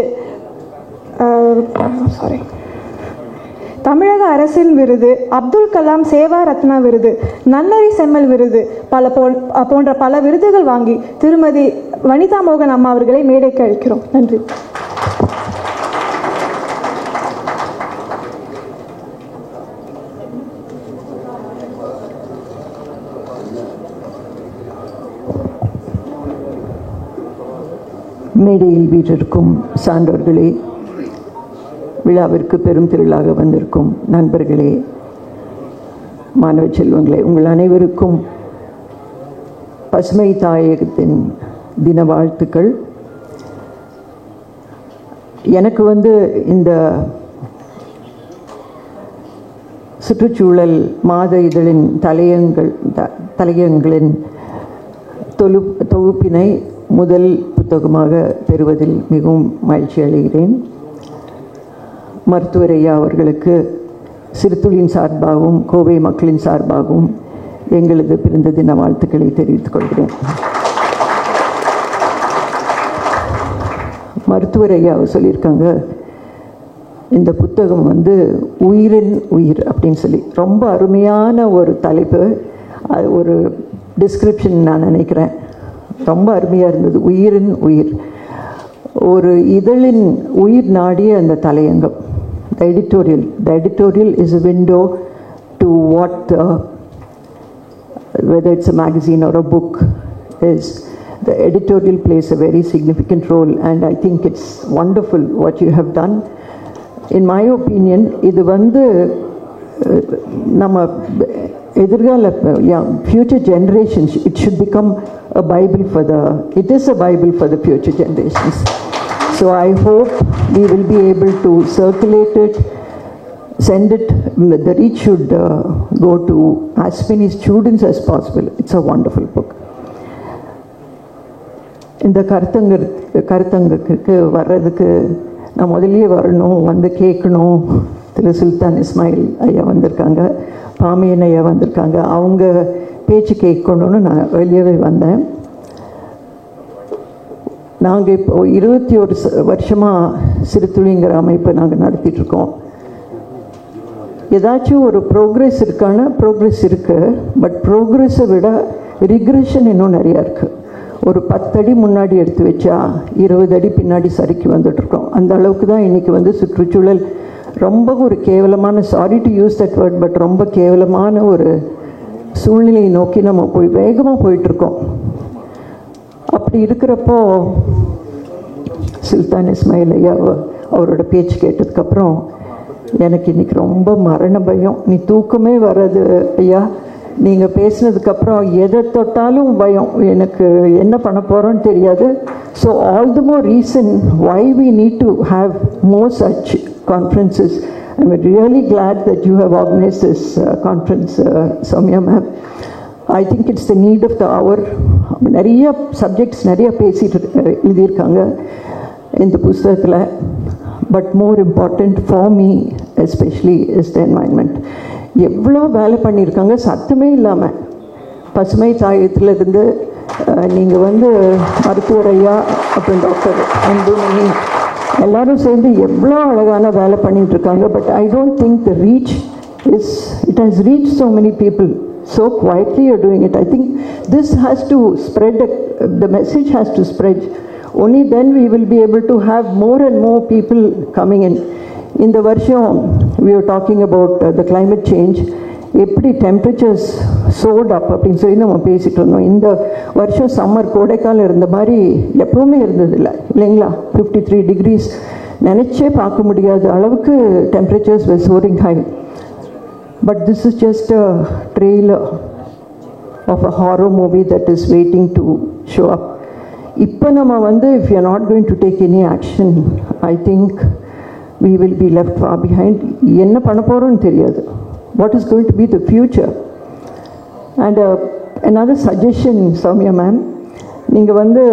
தமிழக அரசின் விருது, அப்துல் கலாம் சேவா ரத்னா விருது, நன்னெறி செம்மல் விருது போன்ற பல விருதுகள் வாங்கி திருமதி வனிதா மோகன் அம்மா அவர்களை மேடைக்கு அழைக்கிறோம். நன்றி.
மேடையில் வீற்றிருக்கும் சான்றோர்களே, விழாவிற்கு பெரும் திரளாக வந்திருக்கும் நண்பர்களே, மாணவ செல்வங்களே, உங்கள் அனைவருக்கும் பசுமை தாயகத்தின் தின வாழ்த்துக்கள். எனக்கு இந்த சுற்றுச்சூழல் மாத இதழின் தலையங்களின் தொகுப்பினை முதல் புத்தகமாக பெறுவதில் மிகவும் மகிழ்ச்சி அடைகிறேன். மருத்துவர் ஐயா அவர்களுக்கு சிறுதுளியின் சார்பாகவும் கோவை மக்களின் சார்பாகவும் எங்களது பிறந்த தின வாழ்த்துக்களை தெரிவித்துக் கொள்கிறேன். மருத்துவர் ஐயா சொல்லியிருக்காங்க, இந்த புத்தகம் உயிரின் உயிர் அப்படின்னு சொல்லி ரொம்ப அருமையான ஒரு தலைப்பு, ஒரு டிஸ்கிரிப்ஷன் நான் நினைக்கிறேன். ரொம்ப அருமையாக இருந்தது. உயிரின் உயிர், ஒரு இதழின் உயிர் நாடிய அந்த தலையங்கம். The editorial is a window to what whether it's a magazine or a book is. The editorial plays a very significant role, and I think it's wonderful what you have done. In my opinion, இது வந்து நம்ம எதிர்கால future generations, it should become a bible for the, it is a bible for the future generations. So I hope we will be able to circulate it, send it, the reach should go to as many students as possible. It's a wonderful book. இந்த கருத்தங்குக்கு வர்றதுக்கு நான் முதலியே வரணும், வந்து கேட்கணும். திரு சுல்தான் இஸ்மாயில் ஐயா வந்திருக்காங்க, பாமியன் ஐயா வந்திருக்காங்க, அவங்க பேச்சு கேட்கணுன்னு நான் வெளியவே வந்தேன். நாங்கள் இப்போ 21 வருஷமாக சிறுதுளிங்கிற அமைப்பை நாங்கள் நடத்திட்டுருக்கோம். ஏதாச்சும் ஒரு ப்ரோக்ரெஸ் இருக்கான ப்ரோக்ரெஸ் இருக்குது, பட் ப்ரோக்ரெஸை விட ரிக்ரெஷன் இன்னும் நிறையா இருக்குது. ஒரு 10 அடி முன்னாடி எடுத்து வச்சா 20 அடி பின்னாடி சறுக்கி வந்துட்டுருக்கோம். அந்த அளவுக்கு தான் இன்றைக்கி வந்து சுற்றுச்சூழல் ரொம்ப ஒரு கேவலமான, sorry to use that word, but ரொம்ப கேவலமான ஒரு சூழ்நிலையை நோக்கி நம்ம வேகமாக போயிட்டுருக்கோம். அப்படி இருக்கிறப்போ சுல்தான் இஸ்மாயில் ஐயா அவரோட பேச்சு கேட்டதுக்கப்புறம் எனக்கு இன்றைக்கி ரொம்ப மரண பயம். நீ தூக்கமே வர்றது ஐயா, நீங்கள் பேசினதுக்கப்புறம் எதை தொட்டாலும் பயம், எனக்கு என்ன பண்ண போகிறோன்னு தெரியாது. So all the more reason why we need to have more such conferences. I am really glad that you have organise this conference Soumya ma'am. I think it's the need of the hour. நிறைய சப்ஜெக்ட்ஸ் நிறைய எழுதியிருக்காங்க இந்த புஸ்தகத்தில். But more important for me especially is the environment. எவ்வளோ வேலை பண்ணியிருக்காங்க சத்தமே இல்லாமல். பசுமை தாயத்திலிருந்து நீங்கள் வந்து மருத்துவர் ஐயா, அப்புறம் டாக்டர் அன்புமணி எல்லாரும் சேர்ந்து எவ்வளோ அழகான வேலை பண்ணிகிட்ருக்காங்க. But I don't think the reach is, it has reach so many people. So quietly you're doing it. I think this has to spread, the message has to spread. Only then we will be able to have more and more people coming in. In the varsham we were talking about the climate change, எப்படி temperatures soared up அப்படின்னு சொல்லி நம்ம பேசிட்டு இருந்தோம். இந்த வருஷம் சம்மர் கோடைக்காலம் இருந்த மாதிரி எப்பவுமே இருந்ததில்லை இல்லைங்களா? 53 degrees நினச்சே பார்க்க முடியாத அளவுக்கு temperatures were soaring high. But this is just a trailer of a horror movie that is waiting to show up. இப்போ நம்ம வந்து if you are not going to take any action, I think we will be left far behind. என்ன பண்ண போகிறோன்னு தெரியாது. What is going to be the future? And another suggestion, Soumya ma'am, நீங்கள் வந்து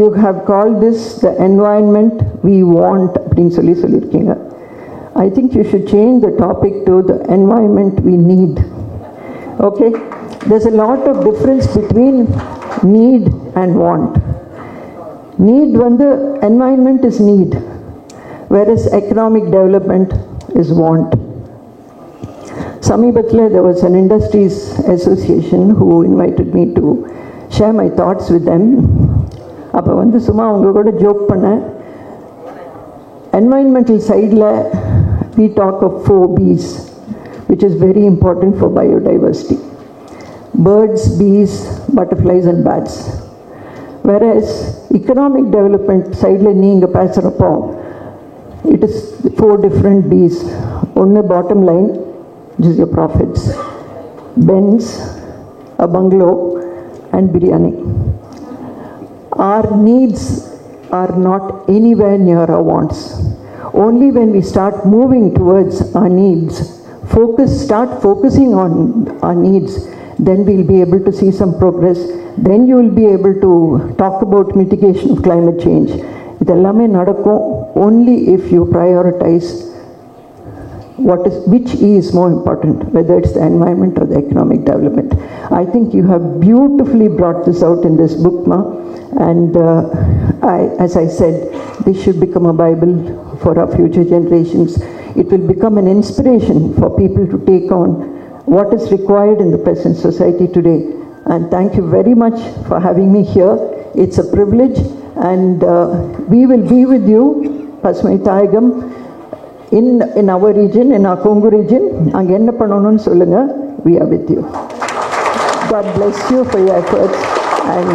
you have called this the environment we want அப்படின்னு சொல்லியிருக்கீங்க. I think you should change the topic to the environment we need. Okay? There's a lot of difference between need and want. Need வந்து environment is need, whereas economic development is want. Samibathla, there was an industries association who invited me to share my thoughts with them. அப்போ வந்து சும்மா அவங்க கூட ஜோக் பண்ணேன். Environmental side la we talk of 4 B's, which is very important for biodiversity: birds, bees, butterflies and bats. Whereas economic development side la neenga pesarappo it is 4 different B's. One bottom line, which is your profits, Benz, a bungalow and biryani. Our needs are not anywhere near our wants. Only when we start moving towards our needs, start focusing on our needs, then we'll be able to see some progress. Then you will be able to talk about mitigation of climate change. Idellame nadakkum only if you prioritize which is more important, whether it's the environment or the economic development. I think you have beautifully brought this out in this book, Ma. And as I said, this should become a Bible for our future generations. It will become an inspiration for people to take on what is required in the present society today. And thank you very much for having me here. it's a privilege, and we will be with you, Pasumai Tayagam, in our region, in our Kongu region. அங்க என்ன பண்ணணும்னு சொல்லுங்க. We are with you. God bless you for your efforts, and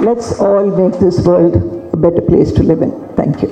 let's all make this world a better place to live in. Thank you.